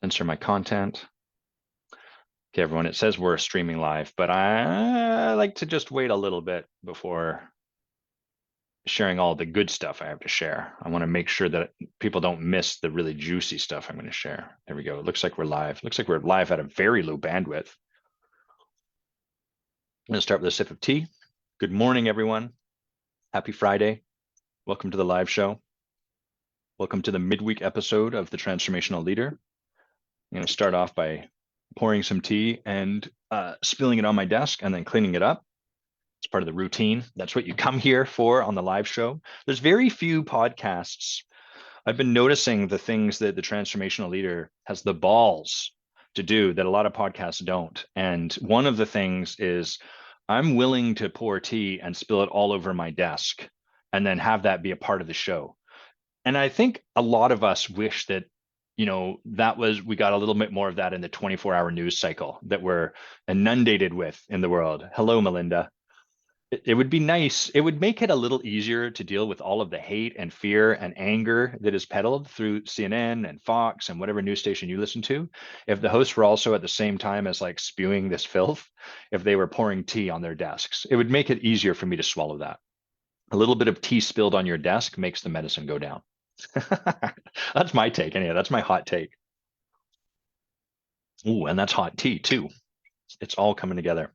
Censor my content. Okay, everyone, it says we're streaming live, but I like to just wait a little bit before sharing all the good stuff I have to share. I want to make sure that people don't miss the really juicy stuff I'm going to share. There we go. It looks like we're live. Looks like we're live at a very low bandwidth. I'm going to start with a sip of tea. Good morning, everyone. Happy Friday. Welcome to the live show. Welcome to the midweek episode of The Transformational Leader. I'm going to start off by pouring some tea and spilling it on my desk and then cleaning it up. It's part of the routine. That's what you come here for on the live show. There's very few podcasts. I've been noticing the things that the Transformational Leader has the balls to do that a lot of podcasts don't. And one of the things is I'm willing to pour tea and spill it all over my desk and then have that be a part of the show. And I think a lot of us wish that, we got a little bit more of that in the 24-hour news cycle that we're inundated with in the world. Hello, Melinda. It would be nice. It would make it a little easier to deal with all of the hate and fear and anger that is peddled through CNN and Fox and whatever news station you listen to. If the hosts were also at the same time as like spewing this filth, if they were pouring tea on their desks, it would make it easier for me to swallow that. A little bit of tea spilled on your desk makes the medicine go down. That's my take. Anyway, that's my hot take. Ooh, and that's hot tea too. It's all coming together.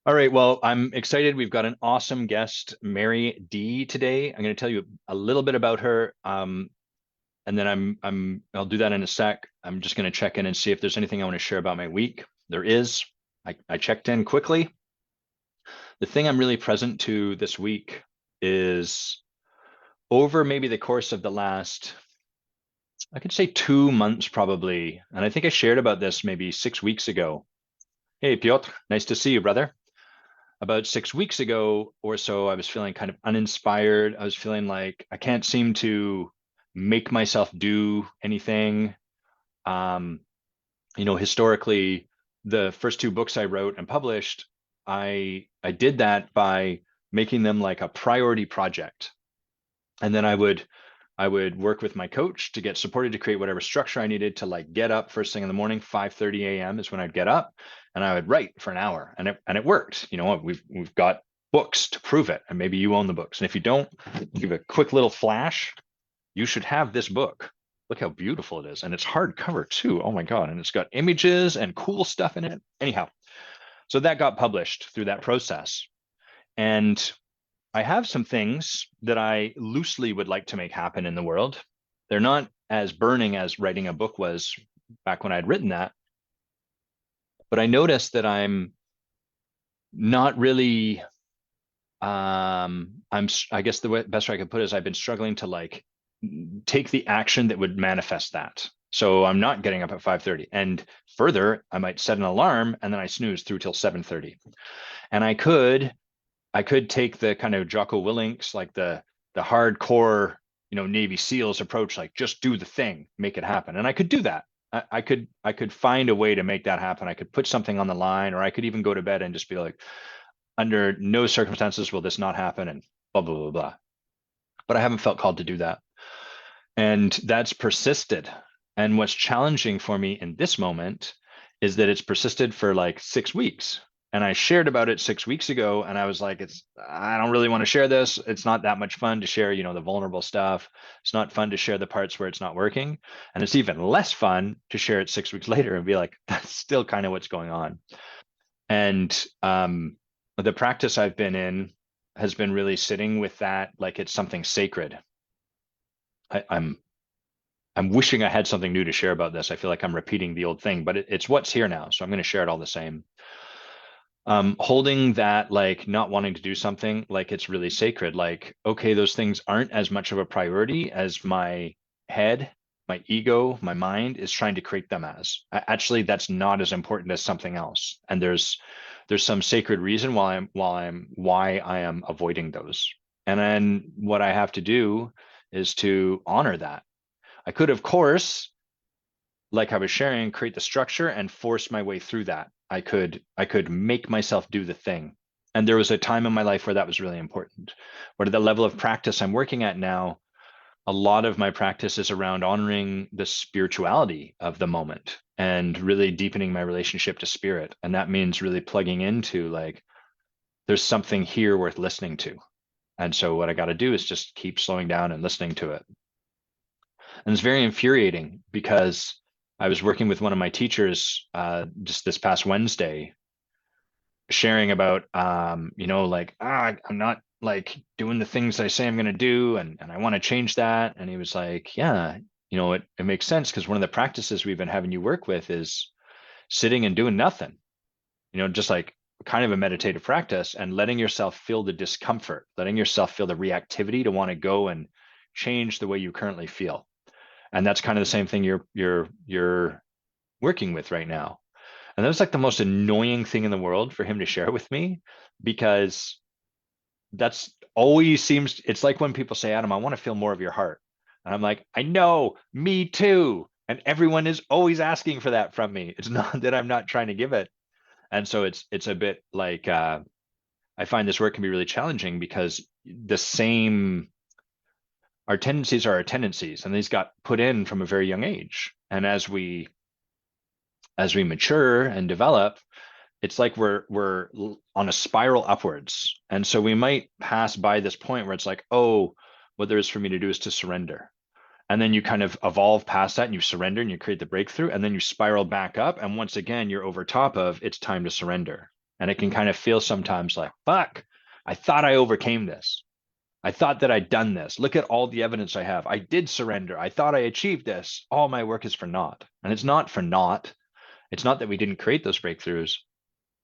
All right, well, I'm excited. We've got an awesome guest, Mary Dee, today. I'm going to tell you a little bit about her, and then I'll do that in a sec. I'm just going to check in and see if there's anything I want to share about my week. There is. I checked in quickly. The thing I'm really present to this week is over maybe the course of the last, I could say 2 months probably, and I think I shared about this maybe 6 weeks ago. Hey, Piotr, nice to see you, brother. About 6 weeks ago or so, I was feeling kind of uninspired. I was feeling like I can't seem to make myself do anything. Historically, the first 2 books I wrote and published, I did that by making them like a priority project. And then I would work with my coach to get supported to create whatever structure I needed to like get up first thing in the morning. 5:30 a.m. is when I'd get up and I would write for an hour, and it worked. We've got books to prove it, and maybe you own the books. And if you don't, give a quick little flash. You should have this book. Look how beautiful it is, and it's hardcover too. Oh my God! And it's got images and cool stuff in it. Anyhow, so that got published through that process, and I have some things that I loosely would like to make happen in the world. They're not as burning as writing a book was back when I'd written that. But I noticed that I'm not really, I guess the best way I could put it is I've been struggling to like take the action that would manifest that. So I'm not getting up at 5:30. And further, I might set an alarm and then I snooze through till 7:30. And I could take the kind of Jocko Willink's, like the hardcore, Navy SEALs approach, like just do the thing, make it happen. And I could do that. I could find a way to make that happen. I could put something on the line, or I could even go to bed and just be like, under no circumstances will this not happen, and blah, blah, blah, blah. But I haven't felt called to do that. And that's persisted. And what's challenging for me in this moment is that it's persisted for like 6 weeks. And I shared about it 6 weeks ago, and I was like, I don't really want to share this. It's not that much fun to share, the vulnerable stuff. It's not fun to share the parts where it's not working. And it's even less fun to share it 6 weeks later and be like, that's still kind of what's going on. And the practice I've been in has been really sitting with that like it's something sacred. I'm wishing I had something new to share about this. I feel like I'm repeating the old thing, but it's what's here now. So I'm going to share it all the same. Holding that, like not wanting to do something like it's really sacred, like, okay, those things aren't as much of a priority as my head, my ego, my mind is trying to create them as. Actually, that's not as important as something else. And there's some sacred reason why I am avoiding those. And then what I have to do is to honor that. I could, of course, like I was sharing, create the structure and force my way through that. I could make myself do the thing. And there was a time in my life where that was really important. But at the level of practice I'm working at now, a lot of my practice is around honoring the spirituality of the moment and really deepening my relationship to spirit. And that means really plugging into like, there's something here worth listening to. And so what I got to do is just keep slowing down and listening to it. And it's very infuriating because I was working with one of my teachers just this past Wednesday, sharing about like I'm not like doing the things I say I'm going to do, and I want to change that. And he was like, yeah, it makes sense, because one of the practices we've been having you work with is sitting and doing nothing, just like kind of a meditative practice, and letting yourself feel the discomfort, letting yourself feel the reactivity to want to go and change the way you currently feel. And that's kind of the same thing you're working with right now. And that was like the most annoying thing in the world for him to share with me, because that's always seems, it's like when people say, Adam, I want to feel more of your heart. And I'm like, I know, me too. And everyone is always asking for that from me. It's not that I'm not trying to give it. And so it's a bit like I find this work can be really challenging, because our tendencies are our tendencies, and these got put in from a very young age. And as we mature and develop, it's like we're on a spiral upwards. And so we might pass by this point where it's like, oh, what there is for me to do is to surrender. And then you kind of evolve past that, and you surrender, and you create the breakthrough, and then you spiral back up. And once again, you're over top of it's time to surrender. And it can kind of feel sometimes like, fuck, I thought I overcame this. I thought that I'd done this. Look at all the evidence I have. I did surrender. I thought I achieved this. All my work is for naught. And it's not for naught. It's not that we didn't create those breakthroughs.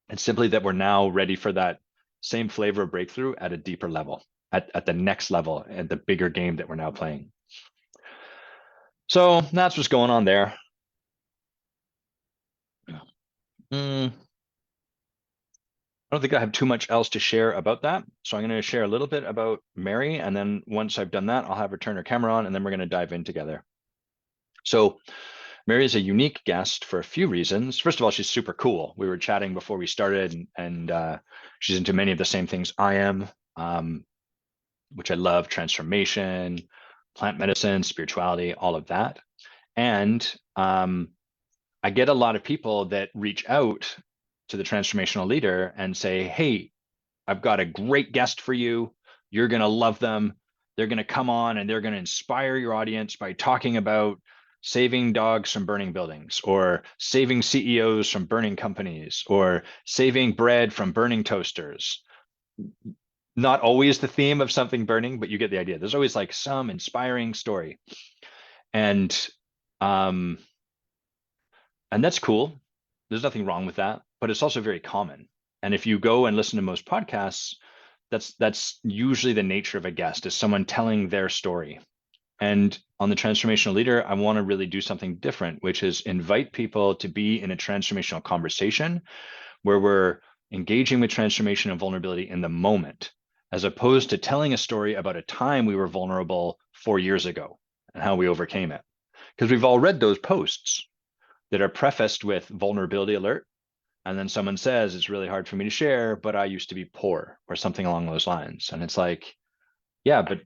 It's simply that we're now ready for that same flavor of breakthrough at a deeper level, at the next level, and the bigger game that we're now playing. So that's what's going on there. I don't think I have too much else to share about that. So I'm going to share a little bit about Mary. And then once I've done that, I'll have her turn her camera on, and then we're going to dive in together. So Mary is a unique guest for a few reasons. First of all, she's super cool. We were chatting before we started, and she's into many of the same things I am, which I love: transformation, plant medicine, spirituality, all of that. And I get a lot of people that reach out to the transformational leader and say, hey, I've got a great guest for you. You're going to love them. They're going to come on and they're going to inspire your audience by talking about saving dogs from burning buildings, or saving CEOs from burning companies, or saving bread from burning toasters. Not always the theme of something burning, but you get the idea. There's always like some inspiring story. And that's cool. There's nothing wrong with that, but it's also very common. And if you go and listen to most podcasts, that's usually the nature of a guest, is someone telling their story. And on the Transformational Leader, I want to really do something different, which is invite people to be in a transformational conversation where we're engaging with transformation and vulnerability in the moment, as opposed to telling a story about a time we were vulnerable 4 years ago and how we overcame it. Because we've all read those posts that are prefaced with vulnerability alert, and then someone says, it's really hard for me to share, but I used to be poor, or something along those lines. And it's like, yeah, but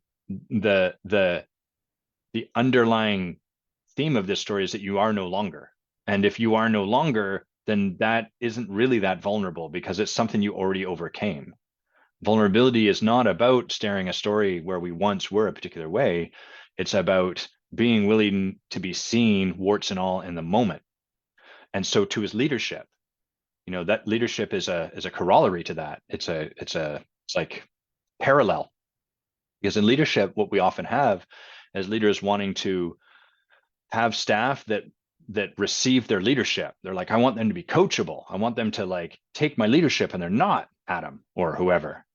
the underlying theme of this story is that you are no longer. And if you are no longer, then that isn't really that vulnerable, because it's something you already overcame. Vulnerability is not about staring a story where we once were a particular way. It's about being willing to be seen, warts and all, in the moment. And so too is leadership. That leadership is a corollary to that. It's like parallel, because in leadership, what we often have as leaders wanting to have staff that receive their leadership. They're like, I want them to be coachable. I want them to like take my leadership, and they're not Adam or whoever.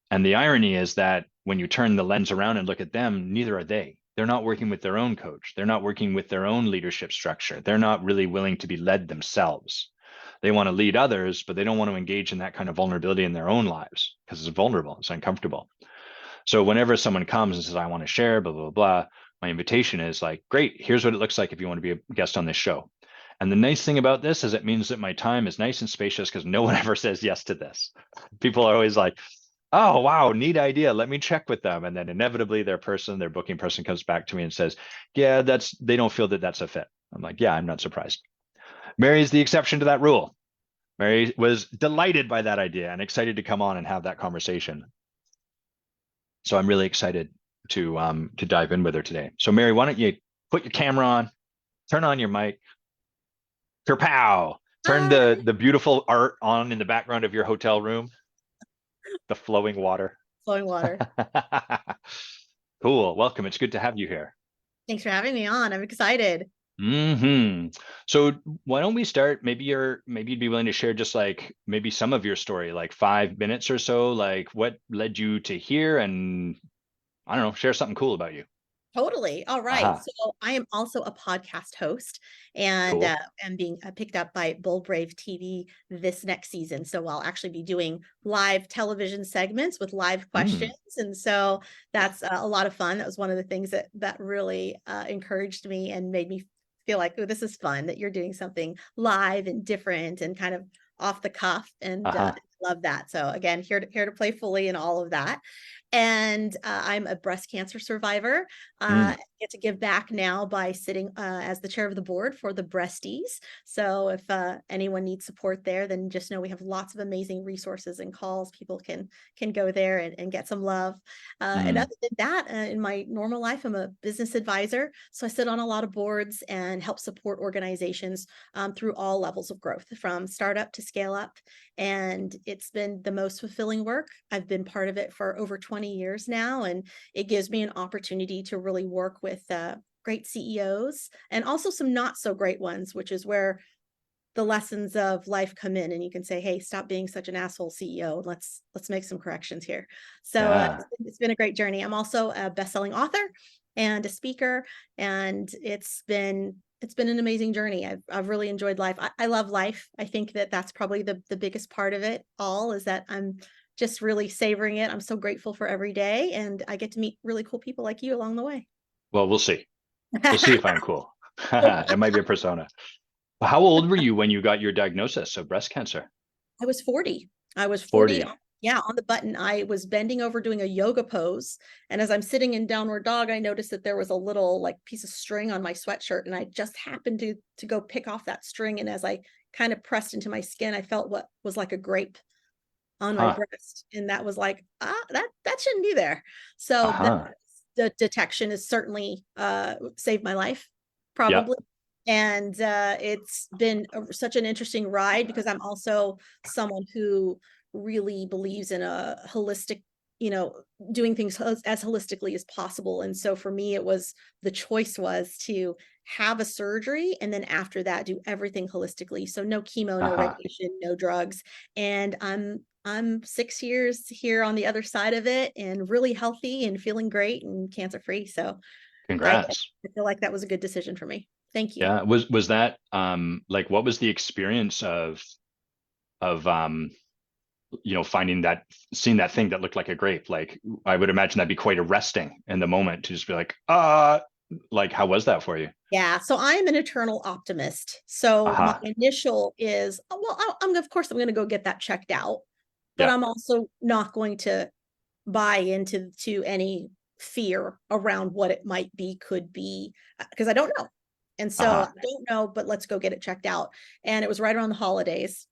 And the irony is that when you turn the lens around and look at them, neither are they. They're not working with their own coach. They're not working with their own leadership structure. They're not really willing to be led themselves. They want to lead others, but they don't want to engage in that kind of vulnerability in their own lives, because it's vulnerable, it's uncomfortable. So whenever someone comes and says, I want to share, blah, blah, blah, my invitation is like, great, here's what it looks like if you want to be a guest on this show. And the nice thing about this is it means that my time is nice and spacious, because no one ever says yes to this. People are always like, oh, wow, neat idea. Let me check with them. And then inevitably their booking person comes back to me and says, yeah, they don't feel that that's a fit. I'm like, yeah, I'm not surprised. Mary is the exception to that rule. Mary was delighted by that idea and excited to come on and have that conversation. So I'm really excited to dive in with her today. So Mary, why don't you put your camera on, turn on your mic, kerpow, turn Hi, the beautiful art on in the background of your hotel room, the flowing water. flowing water. Cool. Welcome. It's good to have you here. Thanks for having me on. I'm excited. So why don't we start? Maybe you'd be willing to share just like maybe some of your story, like 5 minutes or so, like what led you to here, and I don't know, share something cool about you. Totally. All right. Aha. So I am also a podcast host and Cool. am being picked up by Bold Brave TV this next season. So I'll actually be doing live television segments with live Mm, questions. And so that's a lot of fun. That was one of the things that really encouraged me and made me feel like, oh, this is fun that you're doing something live and different and kind of off the cuff. And aha. love that. So again, here to play fully in all of that. And I'm a breast cancer survivor. Mm, Get to give back now by sitting as the chair of the board for the Breasties. So if anyone needs support there, then just know we have lots of amazing resources and calls. People can go there and get some love. And mm, other than that, in my normal life, I'm a business advisor. So I sit on a lot of boards and help support organizations through all levels of growth, from startup to scale up. And it's been the most fulfilling work. I've been part of it for over 20 years now, and it gives me an opportunity to really work with great CEOs and also some not so great ones, which is where the lessons of life come in, and you can say, hey, stop being such an asshole CEO. Let's make some corrections here. So yeah. it's been a great journey. I'm also a best-selling author and a speaker, and it's been an amazing journey. I've really enjoyed life. I love life. I think that that's probably the biggest part of it all, is that I'm just really savoring it. I'm so grateful for every day, and I get to meet really cool people like you along the way. Well, we'll see. We'll see if I'm cool. It might be a persona. How old were you when you got your diagnosis of breast cancer? I was 40. I was 40. 40. Yeah, on the button. I was bending over doing a yoga pose. And as I'm sitting in downward dog, I noticed that there was a little like piece of string on my sweatshirt. And I just happened to go pick off that string. And as I kind of pressed into my skin, I felt what was like a grape on my Huh. breast. And that was like, that shouldn't be there. So that Uh-huh. the detection has certainly saved my life, Yep. probably. And it's been such an interesting ride, because I'm also someone who really believes in a holistic, you know, doing things as holistically as possible. And so for me, the choice was to have a surgery and then after that do everything holistically. So no chemo, no Uh-huh. radiation, no drugs. And I'm 6 years here on the other side of it and really healthy and feeling great and cancer free. So Congrats. I feel like that was a good decision for me. Thank you. Yeah. Was that like what was the experience of finding that seeing that thing that looked like a grape? Like I would imagine that'd be quite arresting in the moment to just be like how was that for you? Yeah, so I'm an eternal optimist. So my Aha. initial is, oh, well, I'm of course I'm going to go get that checked out, but Yeah. I'm also not going to buy into any fear around what it might be, could be, because I don't know. And so I Aha. don't know, but let's go get it checked out. And it was right around the holidays,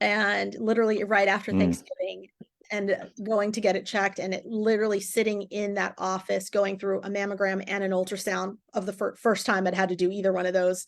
and literally right after Mm. Thanksgiving, and going to get it checked, and it literally sitting in that office going through a mammogram and an ultrasound of the first time I'd had to do either one of those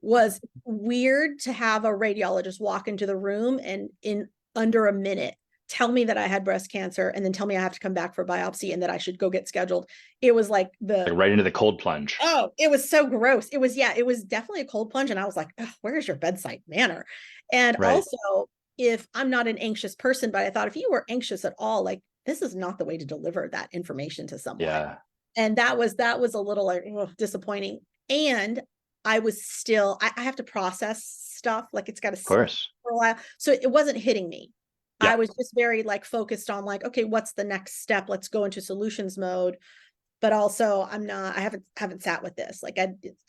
was weird, to have a radiologist walk into the room and in under a minute tell me that I had breast cancer and then tell me I have to come back for a biopsy and that I should go get scheduled. It was like Like right into the cold plunge. it was so gross. It was definitely a cold plunge. And I was like, where's your bedside manner? And Right. also, if I'm not an anxious person, but I thought if you were anxious at all, like this is not the way to deliver that information to someone. Yeah. And that was a little like disappointing. And I was still, I have to process stuff. Like it's got to Of sit course. for a while. So it wasn't hitting me. I Yeah. was just very like focused on like, okay, what's the next step? Let's go into solutions mode. But also I haven't sat with this. Like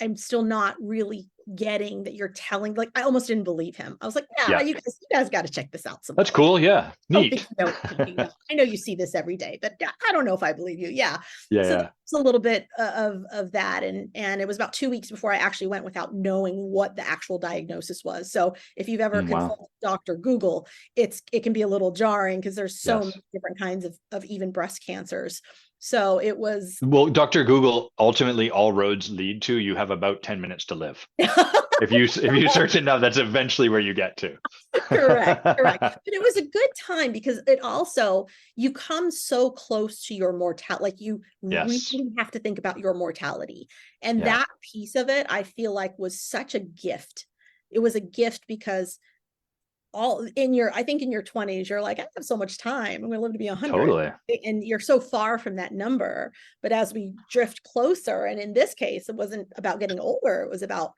I'm still not really getting that you're telling, like, I almost didn't believe him. I was like, yeah, Yeah. you guys got to check this out some That's more. cool. Yeah. I don't think Neat. you know what you're thinking about. I know you see this every day, but yeah, I don't know if I believe you. Yeah. Yeah. So Yeah. that's a little bit of that. And it was about 2 weeks before I actually went without knowing what the actual diagnosis was. So if you've ever Wow. consulted Dr. Google, it can be a little jarring because there's so Yes. many different kinds of even breast cancers. So it was Well, Dr. Google, ultimately all roads lead to, you have about 10 minutes to live. If you search enough, that's eventually where you get to. correct. But it was a good time because it also, you come so close to your mortality, like you Yes. really have to think about your mortality. And Yeah. that piece of it, I feel like was such a gift. It was a gift because I think in your 20s, you're like, I have so much time. I'm going to live to be 100. Totally. And you're so far from that number. But as we drift closer, and in this case, it wasn't about getting older, it was about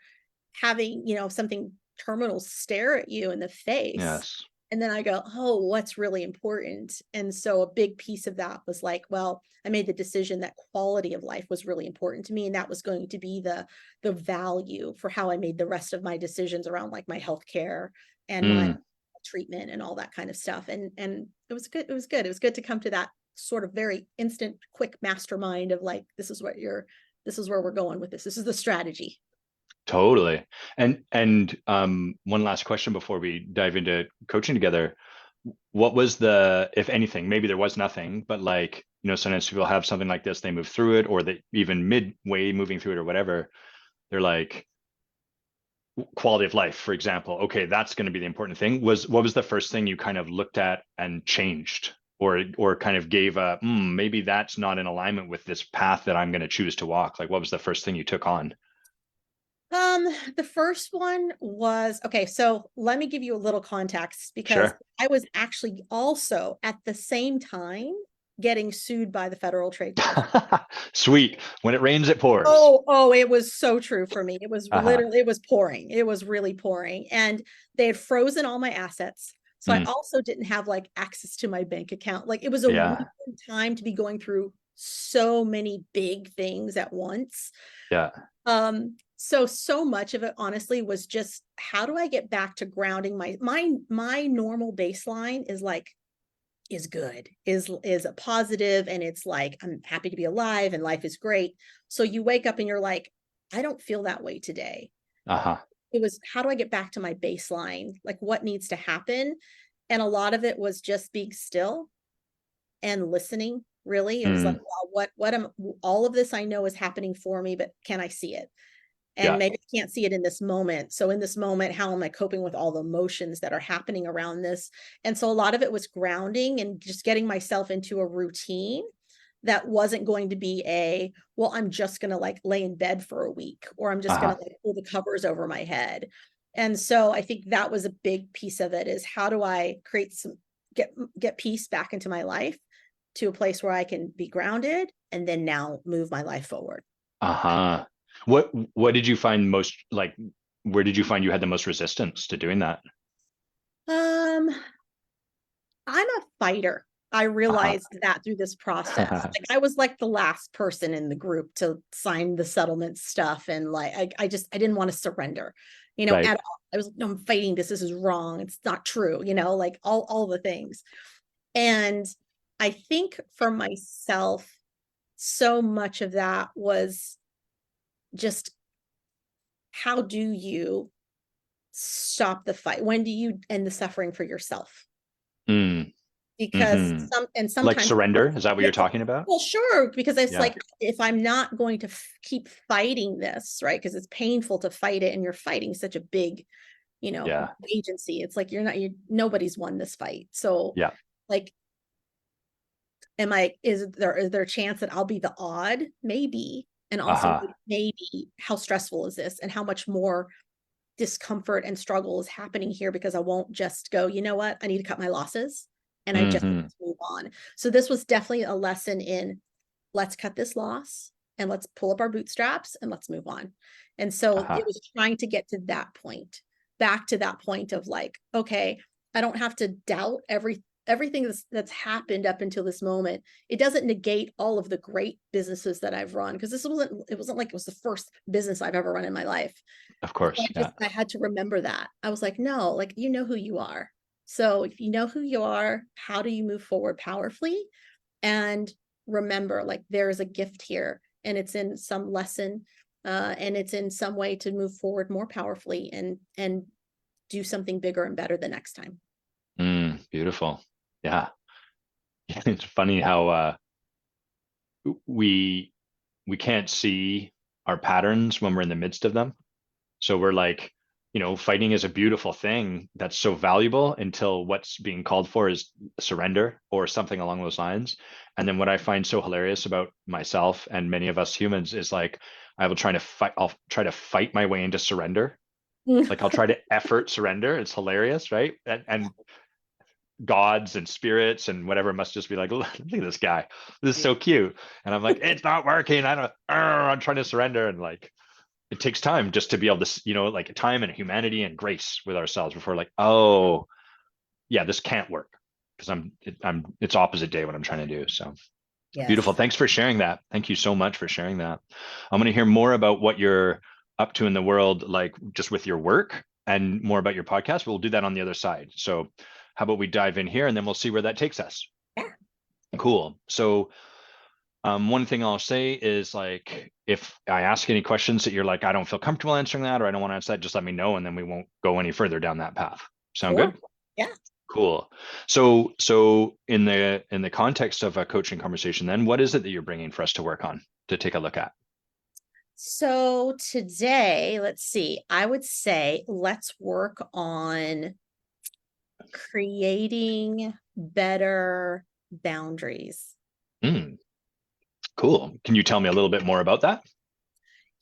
having, something terminal stare at you in the face. Yes. And then I go, oh, what's really important? And so a big piece of that was like, well, I made the decision that quality of life was really important to me. And that was going to be the value for how I made the rest of my decisions around like my healthcare and my Mm, treatment and all that kind of stuff. And it was good. It was good. It was good to come to that sort of very instant, quick mastermind of like, this is where we're going with this. This is the strategy. totally. And one last question before we dive into coaching together. What was the, if anything, maybe there was nothing, but like, sometimes people have something like this, they move through it, or they even midway moving through it or whatever, they're like, quality of life, for example. Okay, that's going to be the important thing. What was the first thing you kind of looked at and changed, or kind of gave a maybe that's not in alignment with this path that I'm going to choose to walk? Like, what was the first thing you took on? The first one was okay. So let me give you a little context because Sure. I was actually also at the same time getting sued by the Federal Trade Commission. Sweet. When it rains, it pours. Oh, it was so true for me. It was Uh-huh. literally, it was pouring. It was really pouring. And they had frozen all my assets. So I Mm, also didn't have like access to my bank account. Like it was a weird yeah. time to be going through so many big things at once. Yeah. So much of it honestly was just how do I get back to grounding my normal baseline is like is good, is a positive, and it's like I'm happy to be alive and life is great. So you wake up and you're like, I don't feel that way today. Uh-huh. It was how do I get back to my baseline? Like what needs to happen? And a lot of it was just being still and listening, really. It was like, Mm, wow, what am all of this I know is happening for me, but can I see it? And yeah. maybe I can't see it in this moment. So in this moment, how am I coping with all the emotions that are happening around this? And so a lot of it was grounding and just getting myself into a routine that wasn't going to be well, I'm just going to like lay in bed for a week, or I'm just going Uh-huh. to like pull the covers over my head. And so I think that was a big piece of it is how do I create get peace back into my life to a place where I can be grounded and then now move my life forward. Uh-huh. What did you find most like, where did you find you had the most resistance to doing that? Um, I'm a fighter. I Uh-huh. realized that through this process. Like I was like the last person in the group to sign the settlement stuff. And like I didn't want to surrender, Right. at all. I was like, no, I'm fighting this. This is wrong. It's not true, like all the things. And I think for myself, so much of that was just how do you stop the fight? When do you end the suffering for yourself? Mm, Because hmm. Like sometimes surrender, is that what yeah, you're talking about? well, sure, because it's Yeah. like if I'm not going to keep fighting this, right? Because it's painful to fight it, and you're fighting such a big, Yeah. agency. It's like nobody's won this fight. So, Yeah. like, is there a chance that I'll be the odd? Maybe. And also Uh-huh. maybe how stressful is this and how much more discomfort and struggle is happening here because I won't just go, you know what? I need to cut my losses and I just need Hmm. to move on. So this was definitely a lesson in let's cut this loss and let's pull up our bootstraps and let's move on. And so it Uh-huh. was trying to get to that point, back to that point of like, okay, I don't have to doubt everything that's happened up until this moment, it doesn't negate all of the great businesses that I've run, because it wasn't like it was the first business I've ever run in my life. Of So course. Yeah. I had to remember that. I was like, no, like, you know who you are. So if you know who you are, how do you move forward powerfully? And remember, like, there is a gift here, and it's in some lesson, and it's in some way to move forward more powerfully and do something bigger and better the next time. Beautiful. Yeah. It's funny how we can't see our patterns when we're in the midst of them. So we're like, fighting is a beautiful thing that's so valuable until what's being called for is surrender or something along those lines. And then what I find so hilarious about myself and many of us humans is like, I'll try to fight my way into surrender. Like I'll try to effort surrender. It's hilarious, right? And gods and spirits and whatever must just be like, look at this guy. This is so cute. And I'm like, it's not working. I'm trying to surrender. And like, it takes time just to be able to, like time and humanity and grace with ourselves before like, oh yeah, this can't work because it's opposite day what I'm trying to do. So beautiful. Yes. Thanks for sharing that. Thank you so much for sharing that. I'm going to hear more about what you're up to in the world, like just with your work and more about your podcast. We'll do that on the other side. So how about we dive in here and then we'll see where that takes us. Yeah. Cool. So one thing I'll say is like, if I ask any questions that you're like, I don't feel comfortable answering that, or I don't want to answer that, just let me know, and then we won't go any further down that path. Sound Sure. good? Yeah. Cool. So in the context of a coaching conversation, then what is it that you're bringing for us to work on, to take a look at? So today, let's see, I would say let's work on creating better boundaries. Mm, cool. Can you tell me a little bit more about that?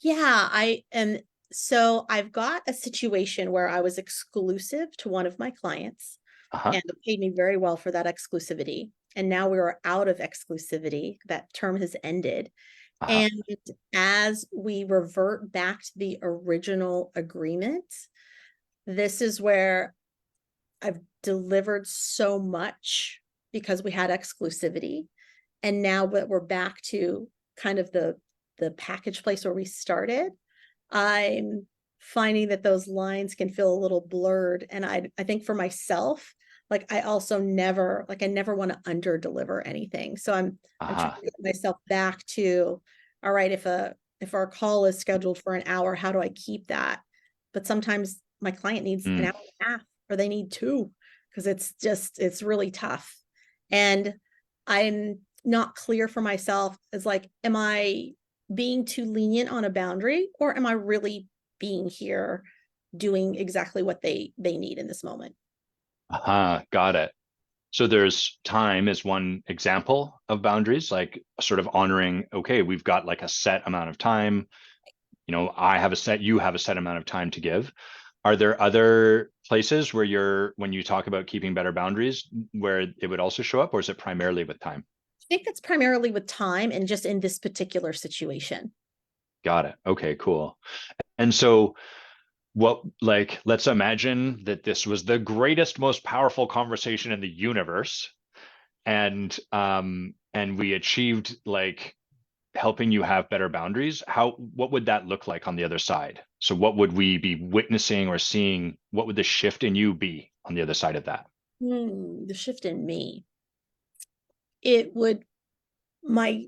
Yeah, I am. So I've got a situation where I was exclusive to one of my clients, Uh-huh. and it paid me very well for that exclusivity. And now we are out of exclusivity. That term has ended. Uh-huh. And as we revert back to the original agreement, this is where I've delivered so much because we had exclusivity. And now that we're back to kind of the package place where we started, I'm finding that those lines can feel a little blurred. And I think for myself, like I also never, like I never want to under deliver anything. So I'm trying Uh-huh. to get myself back to, all right, if our call is scheduled for an hour, how do I keep that? But sometimes my client needs an Mm, hour and a half, or they need two, because it's really tough. And I'm not clear for myself as like, am I being too lenient on a boundary, or am I really being here doing exactly what they need in this moment? uh-huh. Got it. So there's time is one example of boundaries, like sort of honoring, okay, we've got like a set amount of time. I have you have a set amount of time to give. Are there other places where when you talk about keeping better boundaries, where it would also show up, or is it primarily with time? I think that's primarily with time and just in this particular situation. Got it. Okay, cool. And so let's imagine that this was the greatest, most powerful conversation in the universe, and we achieved like helping you have better boundaries. What would that look like on the other side? So what would we be witnessing or seeing? What would the shift in you be on the other side of that? The shift in me. It would my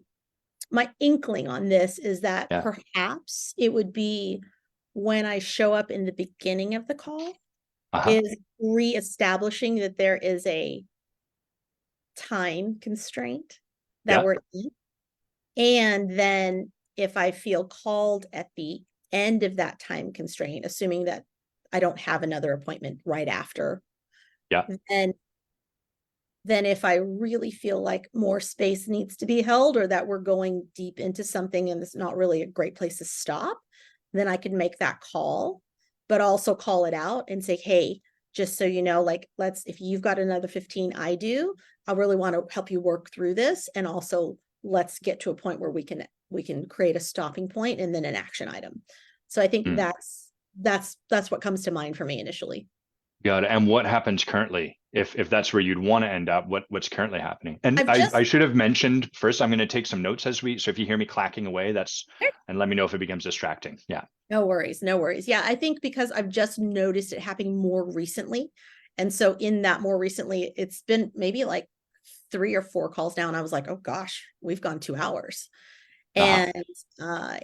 my inkling on this is that Yeah. perhaps it would be when I show up in the beginning of the call Uh-huh. is reestablishing that there is a time constraint that Yeah. we're in. And then if I feel called at the end of that time constraint, assuming that I don't have another appointment right after, Yeah. then if I really feel like more space needs to be held, or that we're going deep into something and it's not really a great place to stop, then I can make that call, but also call it out and say, hey, just so you know, like, if you've got another 15, I do, I really want to help you work through this. And also let's get to a point where we can create a stopping point and then an action item. So I think Mm. that's what comes to mind for me initially. Got it. And what happens currently? If that's where you'd want to end up, what's currently happening? And I've I just should have mentioned first, I'm going to take some notes as we, so if you hear me clacking away, and let me know if it becomes distracting. Yeah. No worries, no worries. Yeah, I think because I've just noticed it happening more recently. And so in that more recently, it's been maybe like 3 or 4 calls now. And I was like, oh gosh, we've gone 2 hours. Uh-huh.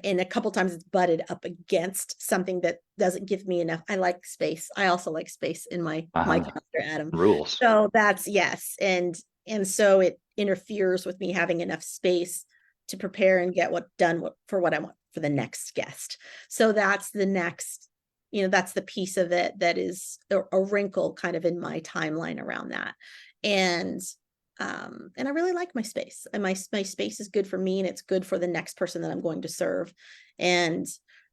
And a couple times it's butted up against something that doesn't give me enough. I like space. I also like space in my Uh-huh. calendar, Adam. Rules. So that's yes. And so it interferes with me having enough space to prepare and get for what I want for the next guest. So that's the next, that's the piece of it that is a wrinkle kind of in my timeline around that. And and I really like my space, and my space is good for me, and it's good for the next person that I'm going to serve. And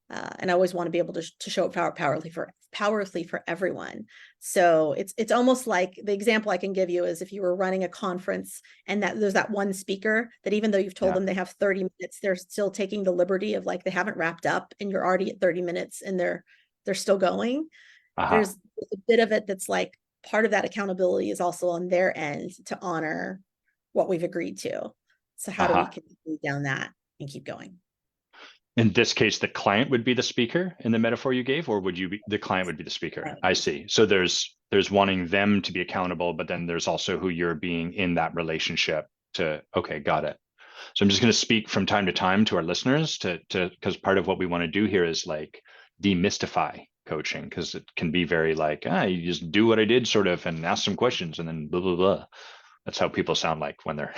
I always want to be able to show up powerfully for everyone. So it's almost like the example I can give you is if you were running a conference and that there's that one speaker that even though you've told Yeah. them they have 30 minutes, they're still taking the liberty of like they haven't wrapped up and you're already at 30 minutes and they're still going. Uh-huh. There's a bit of it that's like part of that accountability is also on their end to honor what we've agreed to. So how do we Uh-huh. continue down that and keep going? In this case, the client would be the speaker in the metaphor you gave, or would you be the client would be the speaker? I see. So there's wanting them to be accountable, but then there's also who you're being in that relationship to, okay, got it. So I'm just going to speak from time to time to our listeners because part of what we want to do here is like demystify coaching because it can be very like, you just do what I did sort of and ask some questions and then blah, blah, blah. That's how people sound like when they're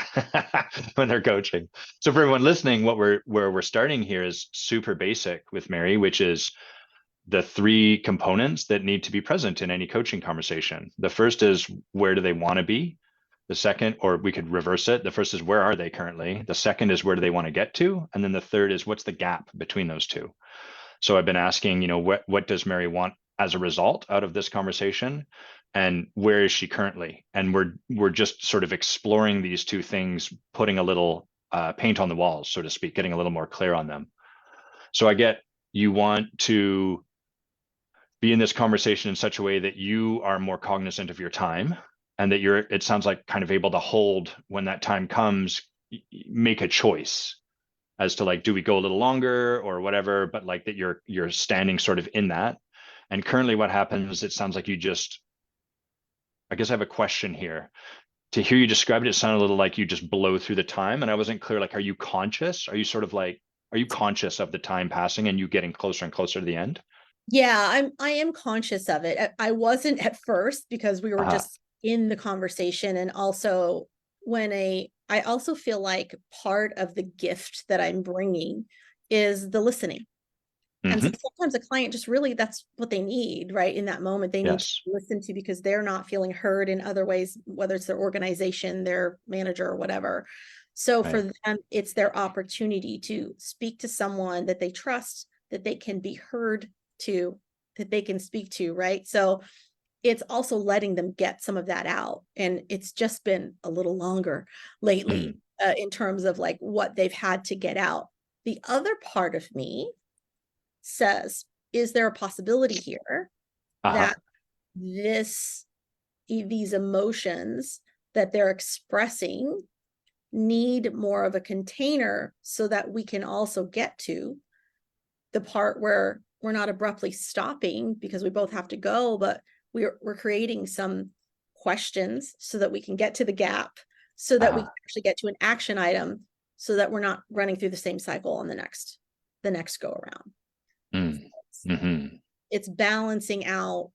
when they're coaching. So for everyone listening, where we're starting here is super basic with Mary, which is the 3 components that need to be present in any coaching conversation. The first is where do they want to be? The second, or we could reverse it. The first is where are they currently? The second is where do they want to get to? And then the third is what's the gap between those two? So I've been asking, what does Mary want as a result out of this conversation? And where is she currently? And we're just sort of exploring these 2 things, putting a little paint on the walls, so to speak, getting a little more clear on them. So I get you want to be in this conversation in such a way that you are more cognizant of your time and that it sounds like kind of able to hold when that time comes, make a choice as to like, do we go a little longer or whatever, but like that you're standing sort of in that. And currently what happens, it sounds like I guess I have a question here. To hear you describe it, it sounded a little like you just blow through the time. And I wasn't clear, like, are you conscious? Are you sort of like, are you conscious of the time passing and you getting closer and closer to the end? Yeah, I am conscious of it. I wasn't at first because we were Uh-huh. just in the conversation. And also I also feel like part of the gift that I'm bringing is the listening. And so Mm-hmm. sometimes a client just really, that's what they need, right? In that moment, they need to Yes. listen to because they're not feeling heard in other ways, whether it's their organization, their manager, or whatever. So for Right. them, it's their opportunity to speak to someone that they trust, that they can be heard to, that they can speak to, right? So it's also letting them get some of that out. And it's just been a little longer lately Mm. in terms of like what they've had to get out. The other part of me says, is there a possibility here Uh-huh. that this these emotions that they're expressing need more of a container so that we can also get to the part where we're not abruptly stopping because we both have to go, but we're creating some questions so that we can get to the gap, so that we Uh-huh. can actually get to an action item, so that we're not running through the same cycle on the next go around. Mm. Mm-hmm. It's balancing out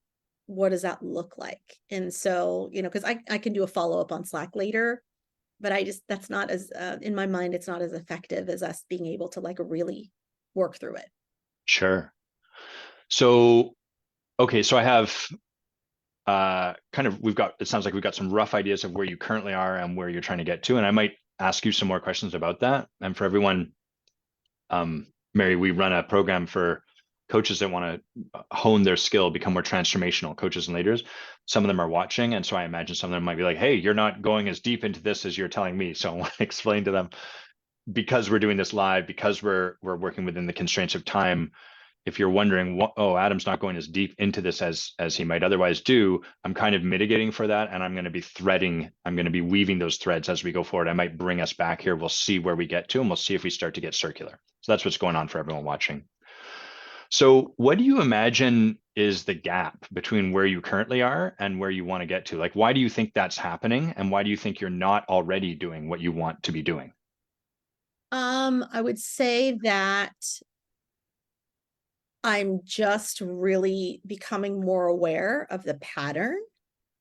what does that look like. And so, because I can do a follow-up on Slack later, but that's not as in my mind, it's not as effective as us being able to like really work through it. Sure. So, okay, so I have kind of it sounds like we've got some rough ideas of where you currently are and where you're trying to get to. And I might ask you some more questions about that. And for everyone, Mary, we run a program for coaches that want to hone their skill, become more transformational coaches and leaders. Some of them are watching. And so I imagine some of them might be like, hey, you're not going as deep into this as you're telling me. So I want to explain to them, because we're doing this live, because we're working within the constraints of time, if you're wondering what, oh, Adam's not going as deep into this as he might otherwise do, I'm kind of mitigating for that. And I'm going to be weaving those threads as we go forward. I might bring us back here. We'll see where we get to, and we'll see if we start to get circular. So that's what's going on for everyone watching. So what do you imagine is the gap between where you currently are and where you want to get to? Like, why do you think that's happening? And why do you think you're not already doing what you want to be doing? I would say that I'm just really becoming more aware of the pattern,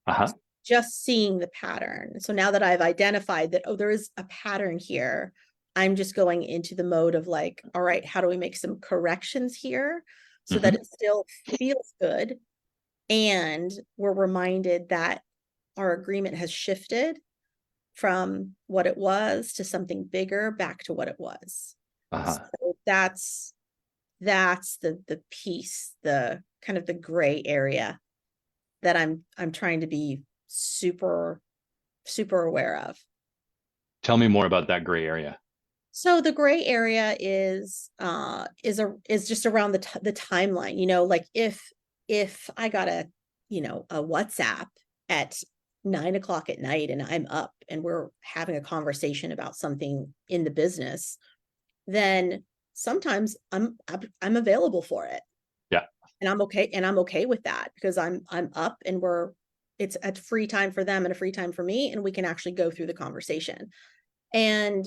Uh-huh. just seeing the pattern. So now that I've identified that, oh, there is a pattern here, I'm just going into the mode of like, all right, how do we make some corrections here so that it still feels good? And we're reminded that our agreement has shifted from what it was to something bigger back to what it was. Uh-huh. So that's the piece, the kind of the gray area that I'm trying to be super aware of. Tell me more about that gray area. So the gray area is just around the timeline, like if I got a WhatsApp at 9 o'clock at night and I'm up and we're having a conversation about something in the business, then sometimes I'm available for it. Yeah. And I'm okay with that because I'm up and it's a free time for them and a free time for me, and we can actually go through the conversation. And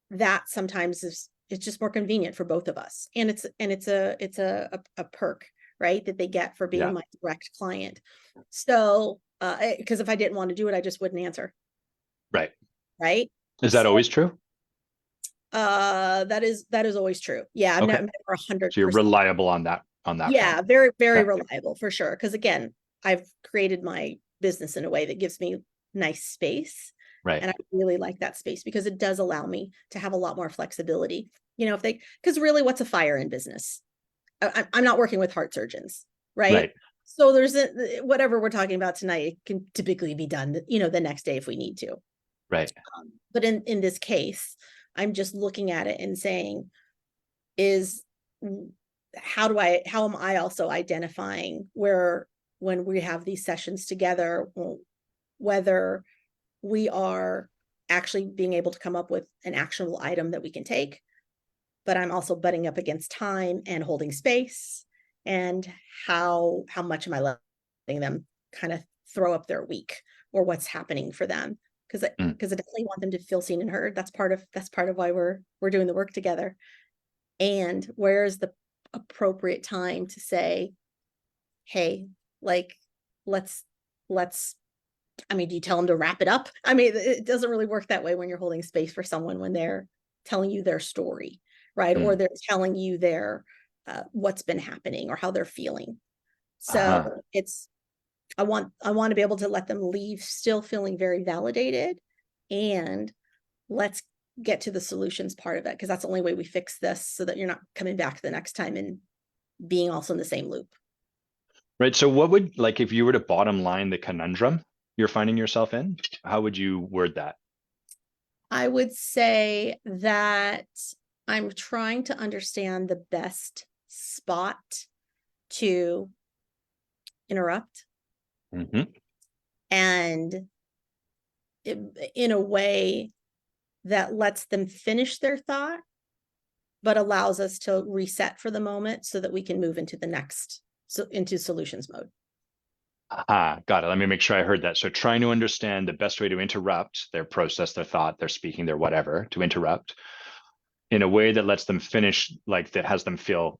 that sometimes it's just more convenient for both of us. And it's a perk, right, that they get for being my direct client. So because if I didn't want to do it, I just wouldn't answer. Right. Right. Is that always true? That is always true. Yeah, I'm never 100%. So you're reliable on that Yeah, front. very, very reliable for sure. Because again, I've created my business in a way that gives me nice space. Right. And I really like that space because it does allow me to have a lot more flexibility. Because really, what's a fire in business? I'm not working with heart surgeons, right? So there's whatever we're talking about tonight, it can typically be done, the next day if we need to. Right. But in this case, I'm just looking at it and saying, how am I also identifying when we have these sessions together, whether we are actually being able to come up with an actionable item that we can take, but I'm also butting up against time and holding space, and how much am I letting them kind of throw up their week or what's happening for them? Because I definitely want them to feel seen and heard. That's part of why we're doing the work together. And where's the appropriate time to say, hey, like, let's I mean, do you tell them to wrap it up? I mean, it doesn't really work that way when you're holding space for someone when they're telling you their story, right? Or they're telling you their what's been happening or how they're feeling. So I want to be able to let them leave still feeling very validated, and let's get to the solutions part of it, because that's the only way we fix this, so that you're not coming back the next time and being also in the same loop. Right. So what would, like, if you were to bottom line the conundrum you're finding yourself in, how would you word that? I would say that I'm trying to understand the best spot to interrupt, and in a way that lets them finish their thought, but allows us to reset for the moment so that we can move into into solutions mode. Got it. Let me make sure I heard that. So trying to understand the best way to interrupt their process, their thought, their speaking, their whatever, to interrupt in a way that lets them finish, like that has them feel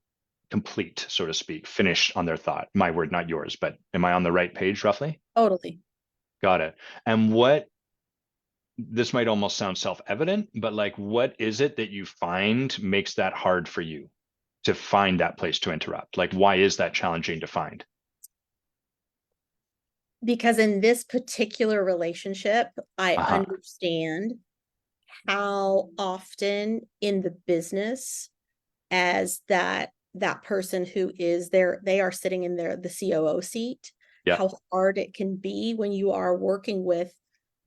complete, so to speak, finish on their thought. My word, not yours, but am I on the right page roughly? Totally. Got it. And this might almost sound self-evident, but like, what is it that you find makes that hard for you to find that place to interrupt? Like, why is that challenging to find? Because in this particular relationship, I understand how often in the business, as that person who is there, they are sitting in the COO seat, how hard it can be when you are working with